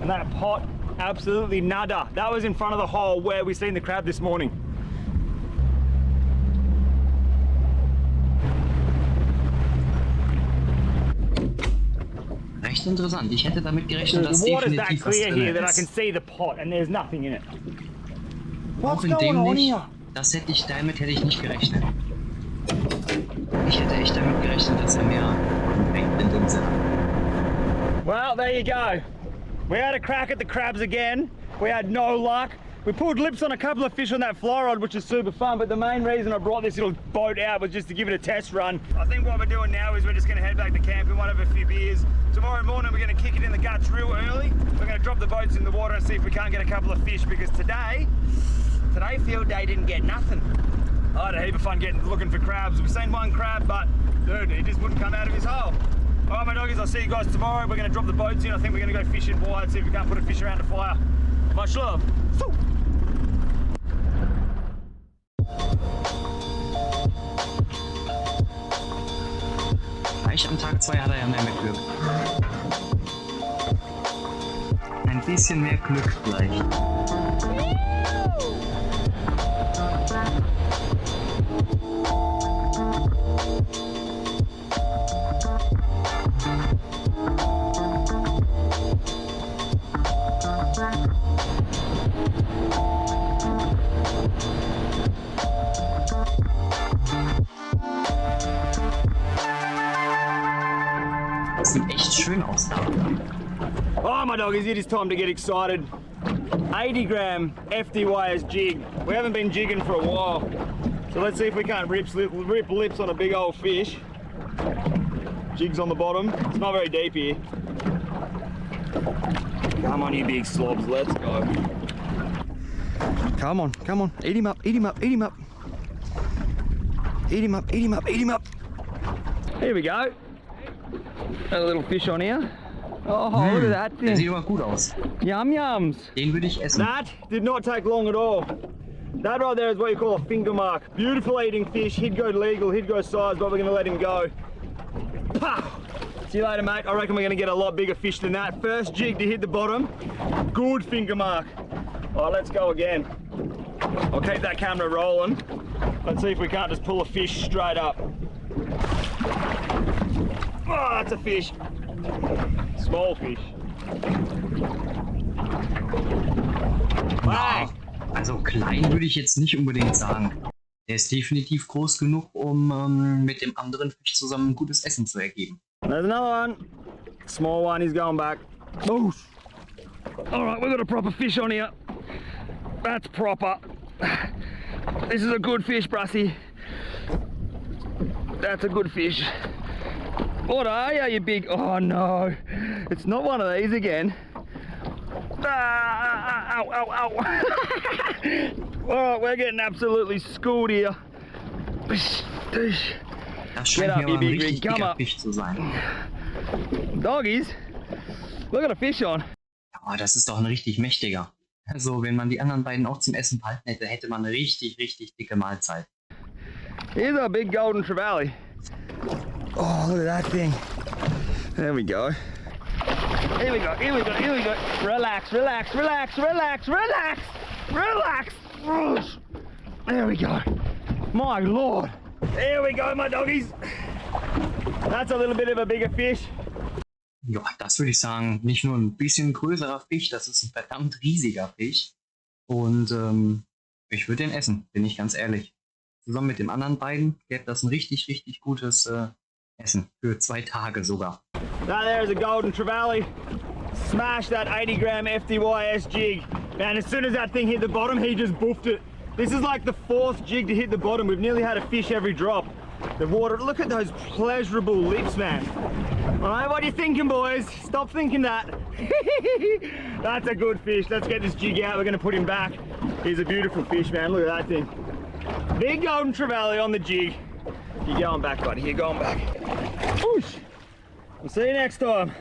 [SPEAKER 3] And that pot, absolutely nada. That was in front of the hole where we seen the crab this morning.
[SPEAKER 1] Recht interessant. Ich hätte damit gerechnet, dass
[SPEAKER 3] The water's that
[SPEAKER 1] definitiv was
[SPEAKER 3] clear here
[SPEAKER 1] drin
[SPEAKER 3] that I can
[SPEAKER 1] ist.
[SPEAKER 3] see the pot and there's nothing in it.
[SPEAKER 1] Auch
[SPEAKER 3] What's
[SPEAKER 1] in
[SPEAKER 3] going
[SPEAKER 1] dem
[SPEAKER 3] on
[SPEAKER 1] nicht.
[SPEAKER 3] here?
[SPEAKER 1] Damit hätte ich nicht gerechnet. Ich hätte echt damit gerechnet, dass er mehr bringt in dem Sinne.
[SPEAKER 3] Well, there you go. We had a crack at the crabs again. We had no luck. We pulled lips on a couple of fish on that fly rod, which is super fun, but the main reason I brought this little boat out was just to give it a test run. I think what we're doing now is we're just gonna head back to camp. We might have a few beers. Tomorrow morning we're gonna kick it in the guts real early. We're gonna drop the boats in the water and see if we can't get a couple of fish, because today field day didn't get nothing. I had a heap of fun looking for crabs. We've seen one crab, but dude, he just wouldn't come out of his hole. All right, my doggies, I'll see you guys tomorrow. We're gonna drop the boats in. I think we're gonna go fishing wide, see if we can't put a fish around the fire. Much love. So.
[SPEAKER 1] Gleich am Tag 2 hat er ja mehr Glück. Ein bisschen mehr Glück vielleicht. Das sieht echt schön aus da.
[SPEAKER 3] Oh my doggies, it is time to get excited. 80 gram FDYS jig. We haven't been jigging for a while. So let's see if we can't rip lips on a big old fish. Jig's on the bottom. It's not very deep here. Come on, you big slobs, let's go. Come on, come on. Eat him up, eat him up, eat him up. Eat him up, eat him up, eat him up. Here we go. Got a little fish on here. Oh, look at that
[SPEAKER 1] Der
[SPEAKER 3] thing.
[SPEAKER 1] sieht aber gut aus.
[SPEAKER 3] Yum yums.
[SPEAKER 1] Den würde ich essen.
[SPEAKER 3] That did not take long at all. That right there is what you call a finger mark. Beautiful eating fish. He'd go legal, he'd go size, but we're going to let him go. Pow! See you later, mate. I reckon we're going to get a lot bigger fish than that. First jig to hit the bottom. Good finger mark. All right, let's go again. I'll keep that camera rolling. Let's see if we can't just pull a fish straight up. Oh, that's a fish. Small fish. Bang!
[SPEAKER 1] Also klein würde ich jetzt nicht unbedingt sagen. Der ist definitiv groß genug, um mit dem anderen Fisch zusammen ein gutes Essen zu ergeben.
[SPEAKER 3] There's another one. Small one, he's going back. Boosh. All right, we've got a proper fish on here. That's proper. This is a good fish, Brussy. That's a good fish. What are you, you big... Oh no, it's not one of these again. Ah, ow, ow, ow. All right, we're getting absolutely schooled here.
[SPEAKER 1] Das scheint mir aber ein richtig dicker Fisch zu sein.
[SPEAKER 3] Doggies, look at a fish on.
[SPEAKER 1] Oh, das ist doch ein richtig mächtiger. Also, wenn man die anderen beiden auch zum Essen behalten hätte, hätte man eine richtig, richtig dicke Mahlzeit.
[SPEAKER 3] Here's our big golden trevally. Oh, look at that thing. There we go. Here we go, here we go, here we go. Relax, relax, relax, relax, relax, relax. There we go. My lord. There we go, my doggies. That's a little bit of a bigger fish.
[SPEAKER 1] Ja, das würde ich sagen, nicht nur ein bisschen größerer Fisch, das ist ein verdammt riesiger Fisch. Und ich würde den essen, bin ich ganz ehrlich. Zusammen mit den anderen beiden gäbe das ein richtig, richtig gutes Essen. Für 2 Tage sogar.
[SPEAKER 3] Now there's a golden trevally. Smash that 80 gram FDYS jig. Man, as soon as that thing hit the bottom, he just boofed it. This is like the 4th jig to hit the bottom. We've nearly had a fish every drop. The water, look at those pleasurable lips, man. All right, what are you thinking, boys? Stop thinking that. That's a good fish. Let's get this jig out. We're gonna put him back. He's a beautiful fish, man. Look at that thing. Big golden trevally on the jig. You're going back, buddy. You're going back. Whoosh. We'll see you next time.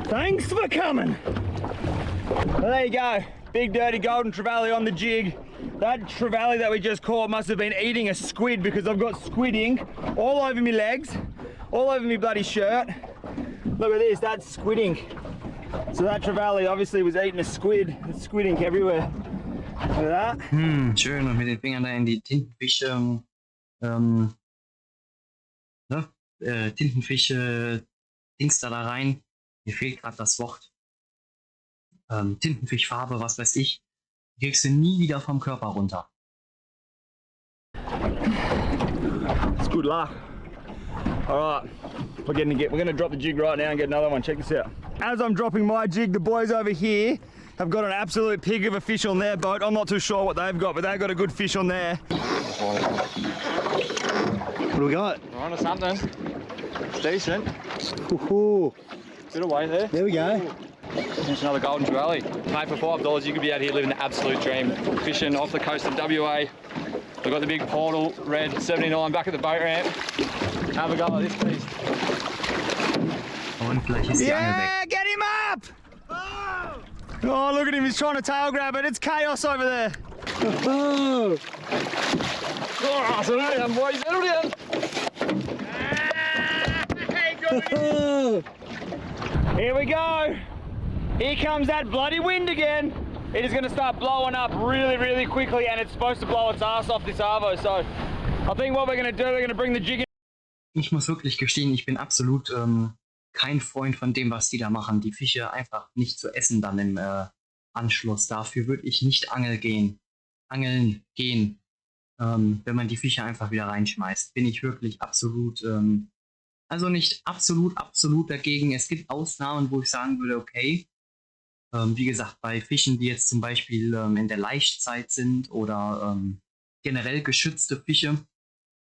[SPEAKER 3] Thanks for coming. Well, there you go. Big dirty golden trevally on the jig. That trevally that we just caught must have been eating a squid because I've got squid ink all over my legs, all over my bloody shirt. Look at this, that's squid ink. So that trevally obviously was eating a squid. There's squid ink everywhere. Look at that.
[SPEAKER 1] Schön, und mit den Fingern da in die Tintenfische, Tintenfische, Dings da rein. Mir fehlt gerade das Wort. Tintenfischfarbe, was weiß ich. Die kriegst du nie wieder vom Körper runter.
[SPEAKER 3] It's good luck. All right, we're gonna drop the jig right now and get another one. Check this out. As I'm dropping my jig, the boys over here have got an absolute pig of a fish on their boat. I'm not too sure what they've got, but they've got a good fish on there. What do we got?
[SPEAKER 4] We're on to something. It's decent.
[SPEAKER 3] Ooh.
[SPEAKER 4] Bit of weight there.
[SPEAKER 3] There we go.
[SPEAKER 4] There's another golden trevally. Mate, for $5 you could be out here living the absolute dream. Fishing off the coast of WA. We've got the big portal, red 79 back at the boat ramp. Have a go at this piece.
[SPEAKER 1] Und gleich ist die Angel weg.
[SPEAKER 3] Get him up! Oh, look at him, he's trying to tail grab it. It's chaos over there.
[SPEAKER 4] Oh, settle down, boys, settle down.
[SPEAKER 3] Here we go. Here comes that bloody wind again. It is going to start blowing up really, really quickly, and it's supposed to blow its ass off this arvo. So I think what we're going to do, we're going to bring the jig in.
[SPEAKER 1] Ich muss wirklich gestehen, ich bin absolut kein Freund von dem, was die da machen. Die Fische einfach nicht zu essen dann im Anschluss. Dafür würde ich nicht angeln gehen. Wenn man die Fische einfach wieder reinschmeißt. Bin ich wirklich absolut, also nicht absolut dagegen. Es gibt Ausnahmen, wo ich sagen würde, okay, wie gesagt, bei Fischen, die jetzt zum Beispiel in der Laichzeit sind oder generell geschützte Fische,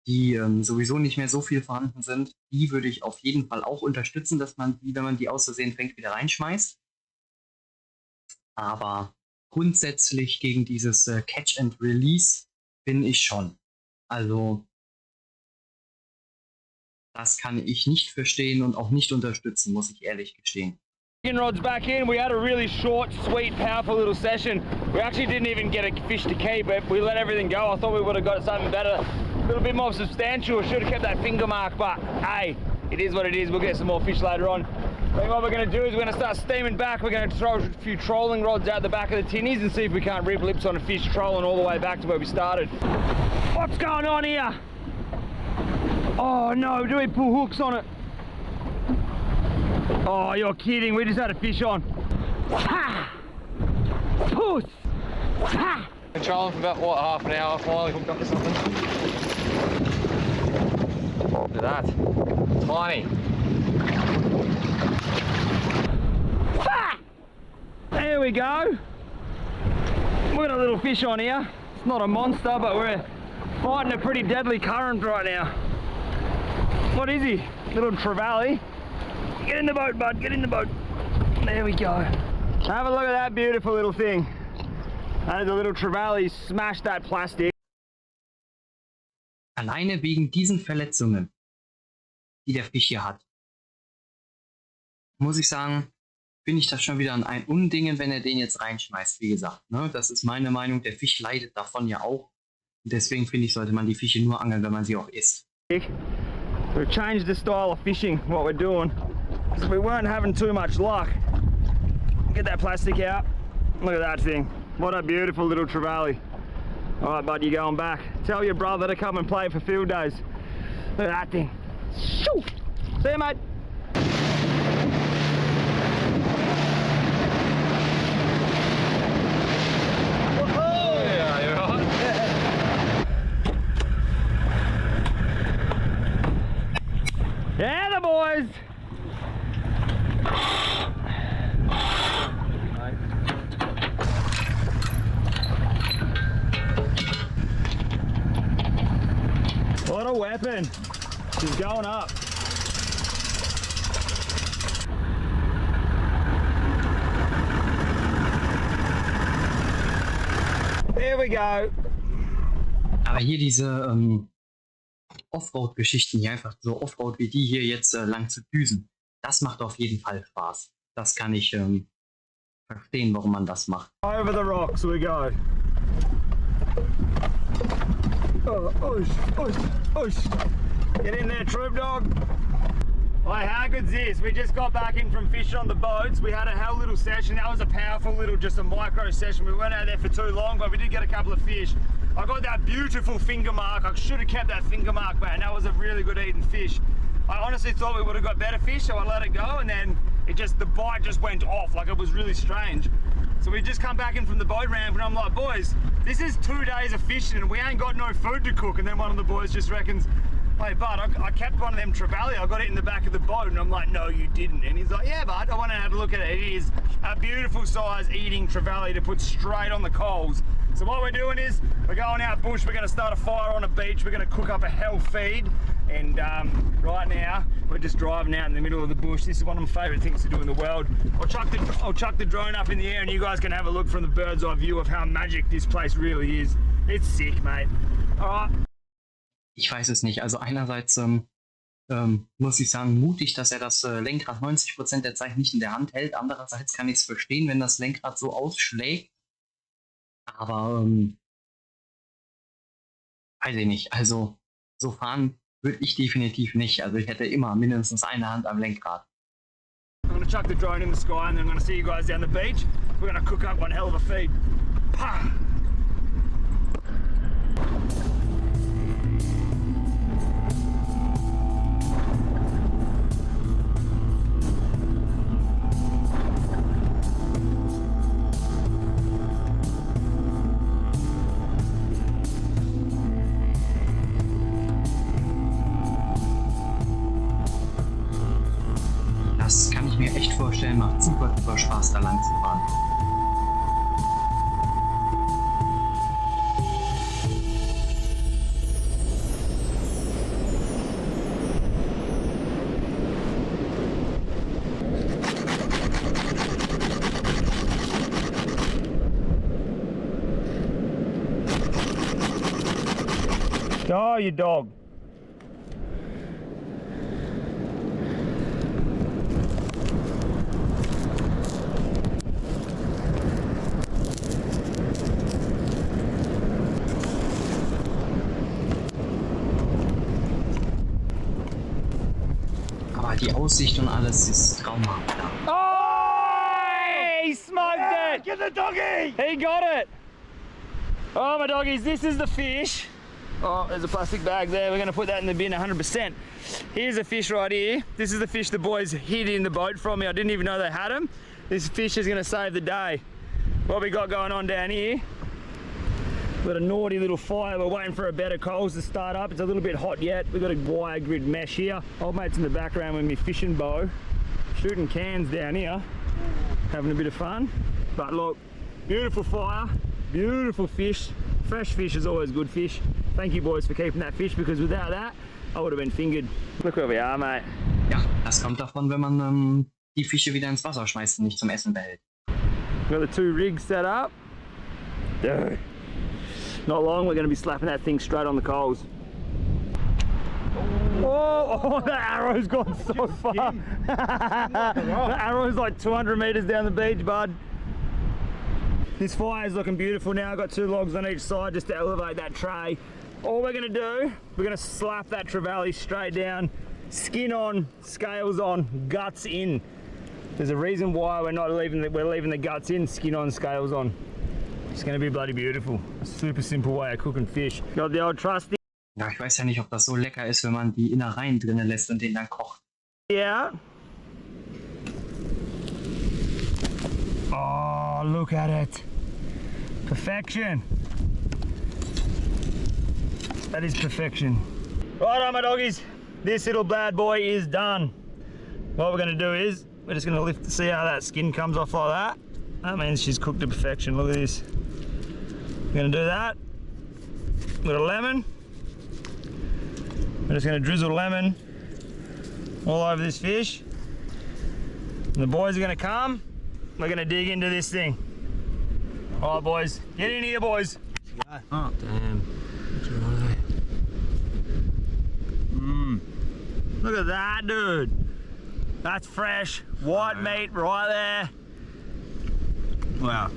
[SPEAKER 1] die sowieso nicht mehr so viel vorhanden sind, die würde ich auf jeden Fall auch unterstützen, dass man die, wenn man die aus Versehen fängt, wieder reinschmeißt. Aber grundsätzlich gegen dieses Catch and Release bin ich schon. Also das kann ich nicht verstehen und auch nicht unterstützen, muss ich ehrlich gestehen.
[SPEAKER 3] Rods back in. We had a really short, sweet, powerful little session. We actually didn't even get a fish to keep, but we let everything go. I thought we would have got something better, a little bit more substantial. Should have kept that finger mark, but hey, it is what it is. We'll get some more fish later on. I think what we're going to do is we're going to start steaming back. We're going to throw a few trolling rods out the back of the tinnies and see if we can't rip lips on a fish trolling all the way back to where we started. What's going on here? Oh no, do we pull hooks on it? Oh, you're kidding. We just had a fish on. Ha! Puss! Ha!
[SPEAKER 4] Been trolling for about, what, half an hour. Finally hooked up to something. Look at that. Tiny.
[SPEAKER 3] Ha! There we go. We've got a little fish on here. It's not a monster, but we're fighting a pretty deadly current right now. What is he? Little trevally. Get in the boat, bud, get in the boat. There we go. Have a look at that beautiful little thing. That is a little trevally, smashed that plastic.
[SPEAKER 1] Alleine wegen diesen Verletzungen die der Fisch hier hat. Muss ich sagen, finde ich das schon wieder ein Unding, wenn er den jetzt reinschmeißt. Wie gesagt, ne? Das ist meine Meinung. Der Fisch leidet davon ja auch. Und deswegen finde ich, sollte man die Fische nur angeln, wenn man sie auch isst.
[SPEAKER 3] We've changed the style of fishing, what we're doing, because we weren't having too much luck. Get that plastic out. Look at that thing. What a beautiful little trevally. All right, bud, you're going back. Tell your brother to come and play for field days. Look at that thing. Shoo! See you, mate. Yeah, the boys! What a weapon! She's going up. There we go.
[SPEAKER 1] Aber hier diese Offroad-Geschichten, hier einfach so Offroad wie die hier jetzt lang zu düsen, das macht auf jeden Fall Spaß. Das kann ich verstehen, warum man das macht.
[SPEAKER 3] Over the rocks we go. Oh, oosh, oosh, oosh. Get in there, troop dog. Hey, how good's this? We just got back in from fishing on the boats. We had a hell little session. That was a powerful little, just a micro session. We weren't out there for too long, but we did get a couple of fish. I got that beautiful finger mark. I should have kept that finger mark, man. That was a really good eating fish. I honestly thought we would have got better fish, so I let it go, and then the bite just went off. Like, it was really strange. So we just come back in from the boat ramp, and I'm like, boys, this is 2 days of fishing, and we ain't got no food to cook. And then one of the boys just reckons, hey, bud, I kept one of them trevally. I got it in the back of the boat. And I'm like, no, you didn't. And he's like, yeah, bud, I went and had a look at it. It is a beautiful size eating trevally to put straight on the coals. So what we're doing is we're going out bush. We're going to start a fire on a beach. We're going to cook up a hell feed. And right now we're just driving out in the middle of the bush. This is one of my favourite things to do in the world. I'll chuck the drone up in the air, and you guys can have a look from the bird's eye view of how magic this place really is. It's sick, mate. All right.
[SPEAKER 1] Ich weiß es nicht. Also einerseits muss ich sagen, mutig, dass er das Lenkrad 90% der Zeit nicht in der Hand hält. Andererseits kann ich es verstehen, wenn das Lenkrad so ausschlägt. Aber weiß ich nicht. Also so fahren würde ich definitiv nicht. Also ich hätte immer mindestens eine Hand am Lenkrad.
[SPEAKER 3] I'm gonna chuck the drone in the sky, and then I'm gonna see you guys down the beach. We're gonna cook up one hell of a feed. Pah!
[SPEAKER 1] Das kann ich mir echt vorstellen, macht super Spaß, da lang zu fahren.
[SPEAKER 3] Go, you dog.
[SPEAKER 1] Aber die Aussicht und alles ist traumhaft.
[SPEAKER 3] Oh! He smoked it! Get the doggy! He got it! Oh, my doggies, this is the fish. Oh, there's a plastic bag there. We're going to put that in the bin 100%. Here's a fish right here. This is the fish the boys hid in the boat from me. I didn't even know they had them. This fish is going to save the day. What we got going on down here? We've got a naughty little fire. We're waiting for a bed of coals to start up. It's a little bit hot yet. We've got a wire grid mesh here. Old mate's in the background with me fishing bow, shooting cans down here, having a bit of fun. But look, beautiful fire, beautiful fish. Fresh fish is always good fish. Thank you boys for keeping that fish, because without that, I would have been fingered. Look where we are, mate.
[SPEAKER 1] Ja, das kommt davon, wenn man die Fische wieder ins Wasser schmeißt und nicht zum Essen behält.
[SPEAKER 3] We've got the 2 rigs set up. Dude. Not long, we're going to be slapping that thing straight on the coals. Oh. Oh, that arrow's gone so far. The arrow's like 200 meters down the beach, bud. This fire's looking beautiful now. I've got 2 logs on each side just to elevate that tray. All we're gonna do, we're gonna slap that trevally straight down, skin on, scales on, guts in. There's a reason why we're leaving the guts in, skin on, scales on. It's gonna be bloody beautiful. A super simple way of cooking fish. Got the old trusty.
[SPEAKER 1] Ja, ich weiß ja nicht, ob das so lecker ist, wenn man die Innereien drinnen lässt und den dann kocht.
[SPEAKER 3] Yeah. Oh, look at it. Perfection. That is perfection. Right on, my doggies. This little bad boy is done. What we're going to do is, we're just going to lift, see how that skin comes off like that. That means she's cooked to perfection. Look at this. We're going to do that. With a lemon. We're just going to drizzle lemon all over this fish. And the boys are going to come. We're going to dig into this thing. All right, boys. Get in here, boys.
[SPEAKER 2] Oh, damn.
[SPEAKER 3] Look at that, dude. That's fresh. White meat right there. Wow.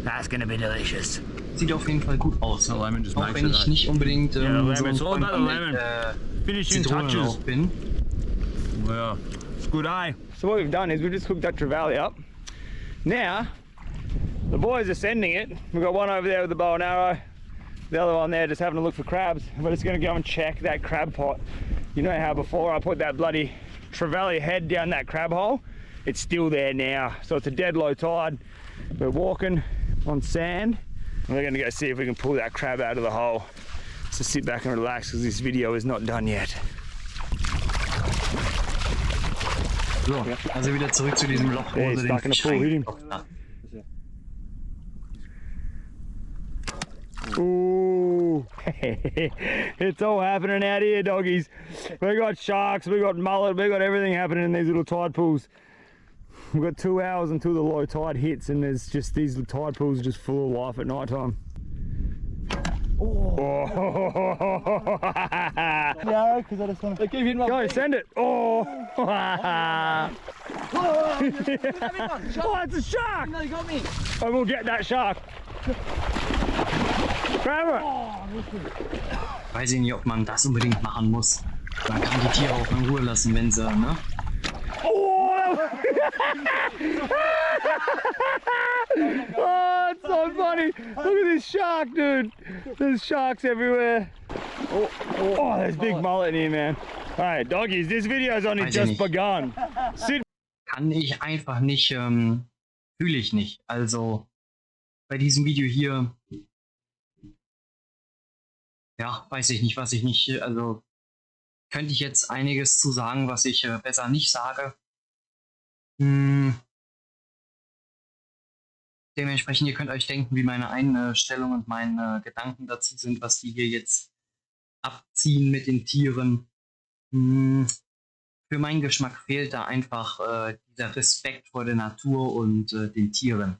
[SPEAKER 3] That's going to be delicious.
[SPEAKER 1] Sieht auf jeden Fall gut aus.
[SPEAKER 2] The lemon just
[SPEAKER 1] Auch
[SPEAKER 2] makes
[SPEAKER 1] wenn
[SPEAKER 2] it
[SPEAKER 1] ich nicht unbedingt so
[SPEAKER 3] lemon.
[SPEAKER 1] ein
[SPEAKER 3] It's all
[SPEAKER 1] Freund
[SPEAKER 3] about the
[SPEAKER 1] von
[SPEAKER 3] lemon. Finishing touches.
[SPEAKER 1] Zitronenrauch bin.
[SPEAKER 3] Well, it's good, eh? So what we've done is we've just cooked that trevally up. Now, the boys are sending it. We've got one over there with the bow and arrow. The other one there just having a look for crabs. We're just going to go and check that crab pot. You know how before I put that bloody trevally head down that crab hole? It's still there now. So it's a dead low tide. We're walking on sand. And we're going to go see if we can pull that crab out of the hole. So sit back and relax because this video is not done yet.
[SPEAKER 1] So, also wieder zurück zu diesem Loch, wo
[SPEAKER 3] Hey,
[SPEAKER 1] sie
[SPEAKER 3] he's
[SPEAKER 1] den
[SPEAKER 3] stuck in a
[SPEAKER 1] Fisch
[SPEAKER 3] pool, hit him.
[SPEAKER 1] reingekocht hat.
[SPEAKER 3] Ooh, it's all happening out here, doggies. We got sharks, we got mullet, we got everything happening in these little tide pools. We've got 2 hours until the low tide hits, and there's just these tide pools are just full of life at night time. Oh.
[SPEAKER 2] Yeah, because I just want to keep hitting my
[SPEAKER 3] Go, send it. Oh. Oh, it's a shark.
[SPEAKER 2] No, you got me.
[SPEAKER 3] And we'll get that shark. Grab it.
[SPEAKER 1] Weiß ich nicht, ob man das unbedingt machen muss. Man kann die Tiere auch in Ruhe lassen, wenn sie, ne?
[SPEAKER 3] Oh, oh, it's so funny. Look at this shark, dude. There's sharks everywhere. Oh, there's big mullet in here, man. All right, doggies, this video's only
[SPEAKER 1] Weiß ich
[SPEAKER 3] just
[SPEAKER 1] nicht.
[SPEAKER 3] begun. Sit.
[SPEAKER 1] Kann ich einfach nicht, fühle ich nicht. Also, bei diesem Video hier, ja, weiß ich nicht, was ich nicht, also, könnte ich jetzt einiges zu sagen, was ich besser nicht sage. Dementsprechend, ihr könnt euch denken, wie meine Einstellung und meine Gedanken dazu sind, was die hier jetzt abziehen mit den Tieren. Für meinen Geschmack fehlt da einfach dieser Respekt vor der Natur und den Tieren.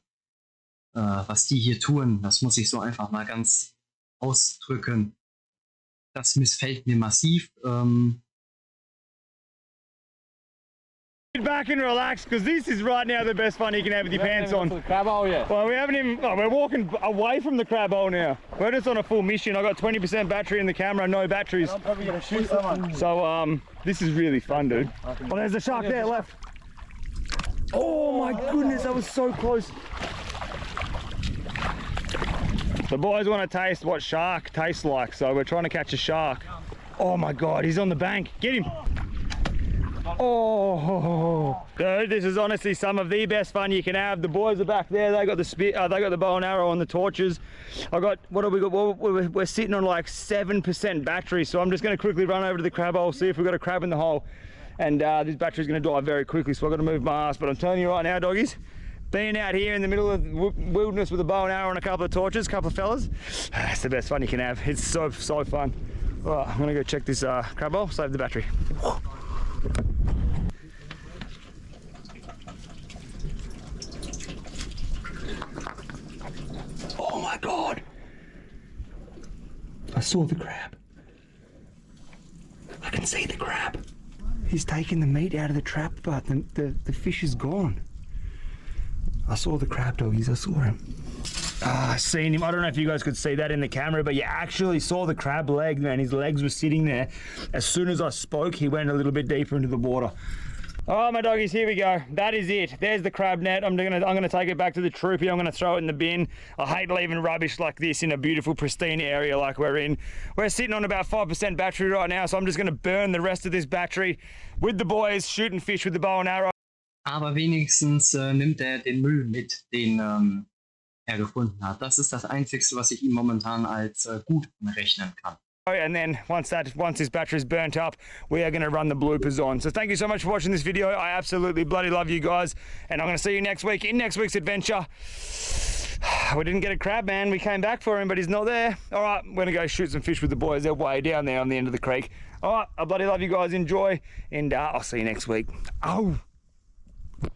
[SPEAKER 1] Was die hier tun, das muss ich so einfach mal ganz ausdrücken. Das missfällt mir massiv.
[SPEAKER 3] Sit back and relax, because this is right now the best fun you can have with your pants on.
[SPEAKER 2] The crab hole yet.
[SPEAKER 3] Well, we haven't even, oh, we're walking away from the crab hole now. We're just on a full mission. I got 20% battery in the camera, no batteries.
[SPEAKER 2] I'm probably going to shoot someone.
[SPEAKER 3] So, this is really fun, dude. Oh, there's a shark there left. Oh my goodness, that was so close. The boys want to taste what shark tastes like, so we're trying to catch a shark. Oh my God, he's on the bank. Get him. Oh, dude, this is honestly some of the best fun you can have. The boys are back there. They got the they got the bow and arrow and the torches. I got, what have we got? Well, we're sitting on like 7% battery, so I'm just going to quickly run over to the crab hole, see if we've got a crab in the hole. And this battery's going to die very quickly, so I've got to move my ass. But I'm telling you right now, doggies, being out here in the middle of the wilderness with a bow and arrow and a couple of torches, a couple of fellas, it's the best fun you can have. It's so fun. All right, I'm going to go check this crab hole, save the battery. Oh my God! I saw the crab. Look at
[SPEAKER 2] can see the crab. He's taking the meat out of the trap, but the fish is gone. I saw the crab, doggies. I saw him.
[SPEAKER 3] I seen him. I don't know if you guys could see that in the camera, but you actually saw the crab leg, man. His legs were sitting there. As soon as I spoke, he went a little bit deeper into the water. Oh, my doggies, here we go. That is it. There's the crab net. I'm gonna take it back to the troopy. I'm gonna throw it in the bin. I hate leaving rubbish like this in a beautiful, pristine area like we're in. We're sitting on about 5% battery right now, so I'm just gonna burn the rest of this battery with the boys, shooting fish with the bow and arrow.
[SPEAKER 1] Aber wenigstens nimmt er den Müll mit, den er gefunden hat. Das ist das Einzige, was ich ihm momentan als gut rechnen kann.
[SPEAKER 3] And then once this battery's burnt up, we are going to run the bloopers on. So thank you so much for watching this video. I absolutely bloody love you guys, and I'm going to see you next week in next week's adventure. We didn't get a crab, man. We came back for him, but he's not there. All right, we're going to go shoot some fish with the boys. They're way down there on the end of the creek. All right, I bloody love you guys. Enjoy, and I'll see you next week. Oh, look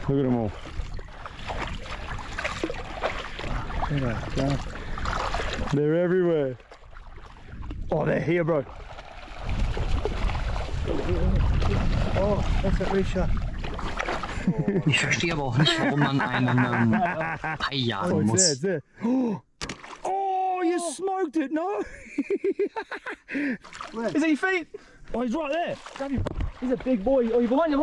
[SPEAKER 3] at them all. They're everywhere. Oh, they're here, bro.
[SPEAKER 2] Oh, that's a Risha.
[SPEAKER 1] Ich verstehe aber auch nicht, warum man einen Hai jagen muss.
[SPEAKER 3] There. Oh, you smoked it, no? Is it your feet? Oh, he's right there. Grab him. He's a big boy. Oh, you're behind you.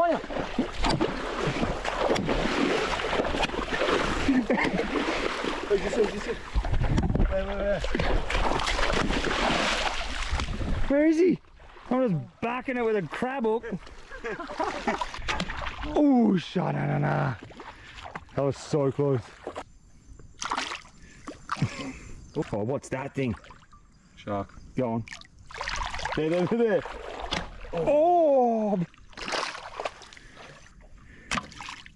[SPEAKER 3] Where is he? I'm just backing it with a crab hook. Oh, sha-na-na-na. That was so close. Oh, what's that thing?
[SPEAKER 4] Shark.
[SPEAKER 3] Go on. There. Oh!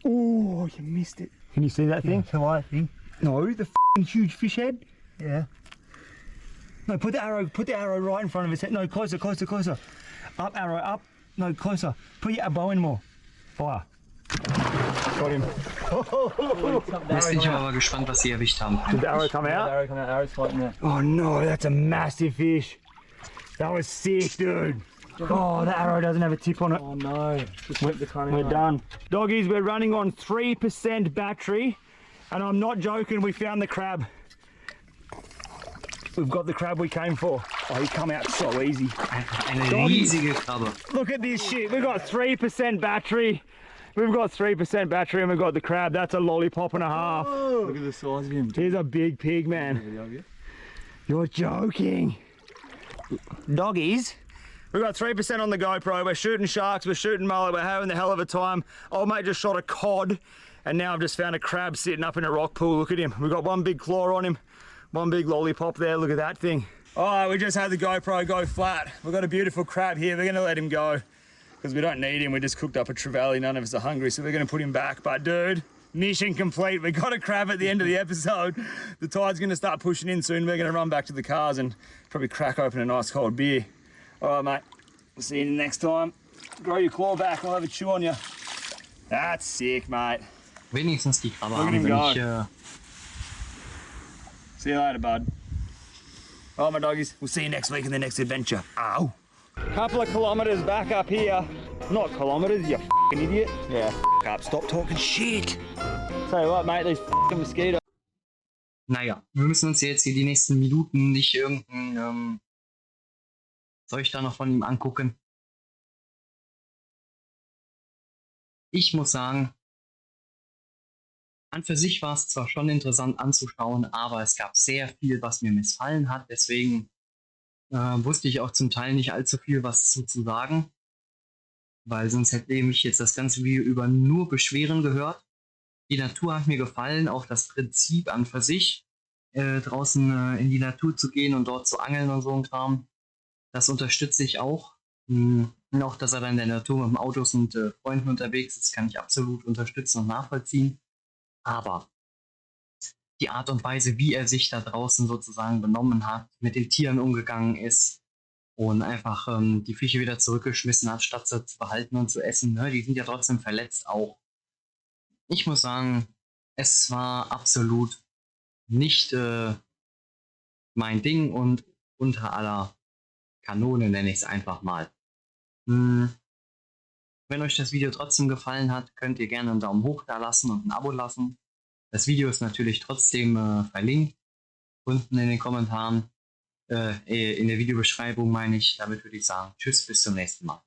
[SPEAKER 3] Oh, you missed it. Can you see that thing?
[SPEAKER 2] The white thing.
[SPEAKER 3] No, the f***ing huge fish head.
[SPEAKER 2] Yeah.
[SPEAKER 3] No, put the arrow right in front of his head. No, closer. Up, arrow, up. No, closer. Put your bow in more. Fire. Got him.
[SPEAKER 1] Jetzt bin ich aber gespannt, was sie erwischt haben.
[SPEAKER 3] Did the arrow come out?
[SPEAKER 4] Arrow come out, arrow's floating there.
[SPEAKER 3] Oh no, that's a massive fish. That was sick, dude. Oh, that arrow doesn't have a tip on it.
[SPEAKER 4] Oh no, just whip the cunning.
[SPEAKER 3] We're done. Doggies, we're running on 3% battery, and I'm not joking, we found the crab. We've got the crab we came for. Oh, he come out so easy.
[SPEAKER 1] Eine riesige Krabbe.
[SPEAKER 3] Look at this shit. We've got 3% battery. We've got 3% battery and we've got the crab. That's a lollipop and a half.
[SPEAKER 4] Oh, look at the size of him.
[SPEAKER 3] He's a big pig, man. You're joking. Doggies, we've got 3% on the GoPro. We're shooting sharks, we're shooting mullet, we're having the hell of a time. Old mate just shot a cod, and now I've just found a crab sitting up in a rock pool. Look at him. We've got one big claw on him, one big lollipop there. Look at that thing. All right, we just had the GoPro go flat. We've got a beautiful crab here. We're gonna let him go because we don't need him. We just cooked up a trevally. None of us are hungry, so we're gonna put him back. But dude, mission complete. We got a crab at the end of the episode. The tide's gonna start pushing in soon. We're gonna run back to the cars and probably crack open a nice cold beer. All right, mate. We'll see you next time. Grow your claw back. I'll have a chew on you. That's sick, mate.
[SPEAKER 1] Wenigstens die Krabbe
[SPEAKER 3] Look at
[SPEAKER 1] haben
[SPEAKER 3] him
[SPEAKER 1] wir
[SPEAKER 3] go.
[SPEAKER 1] nicht.
[SPEAKER 3] See you later, bud. All right, my doggies. We'll see you next week in the next adventure. Ow. Couple of kilometers back up here. Not kilometers, you f***ing idiot. Yeah, f*** up. Stop talking shit. Tell you what, mate, these f***ing mosquitoes.
[SPEAKER 1] Naja, wir müssen uns jetzt hier die nächsten Minuten nicht irgendein Zeug da noch von ihm angucken. Ich muss sagen, an für sich war es zwar schon interessant anzuschauen, aber es gab sehr viel, was mir missfallen hat. Deswegen wusste ich auch zum Teil nicht allzu viel was zu sagen, weil sonst hätte ich mich jetzt das ganze Video über nur beschweren gehört. Die Natur hat mir gefallen, auch das Prinzip an für sich, draußen in die Natur zu gehen und dort zu angeln und so ein Kram. Das unterstütze ich auch. Und auch, dass er dann in der Natur mit Autos und Freunden unterwegs ist, kann ich absolut unterstützen und nachvollziehen. Aber die Art und Weise, wie er sich da draußen sozusagen benommen hat, mit den Tieren umgegangen ist und einfach die Fische wieder zurückgeschmissen hat, statt sie zu behalten und zu essen, ne? Die sind ja trotzdem verletzt auch. Ich muss sagen, es war absolut nicht mein Ding und unter aller Kanone nenne ich es einfach mal. Wenn euch das Video trotzdem gefallen hat, könnt ihr gerne einen Daumen hoch da lassen und ein Abo lassen. Das Video ist natürlich trotzdem verlinkt, unten in den Kommentaren, in der Videobeschreibung meine ich. Damit würde ich sagen, tschüss, bis zum nächsten Mal.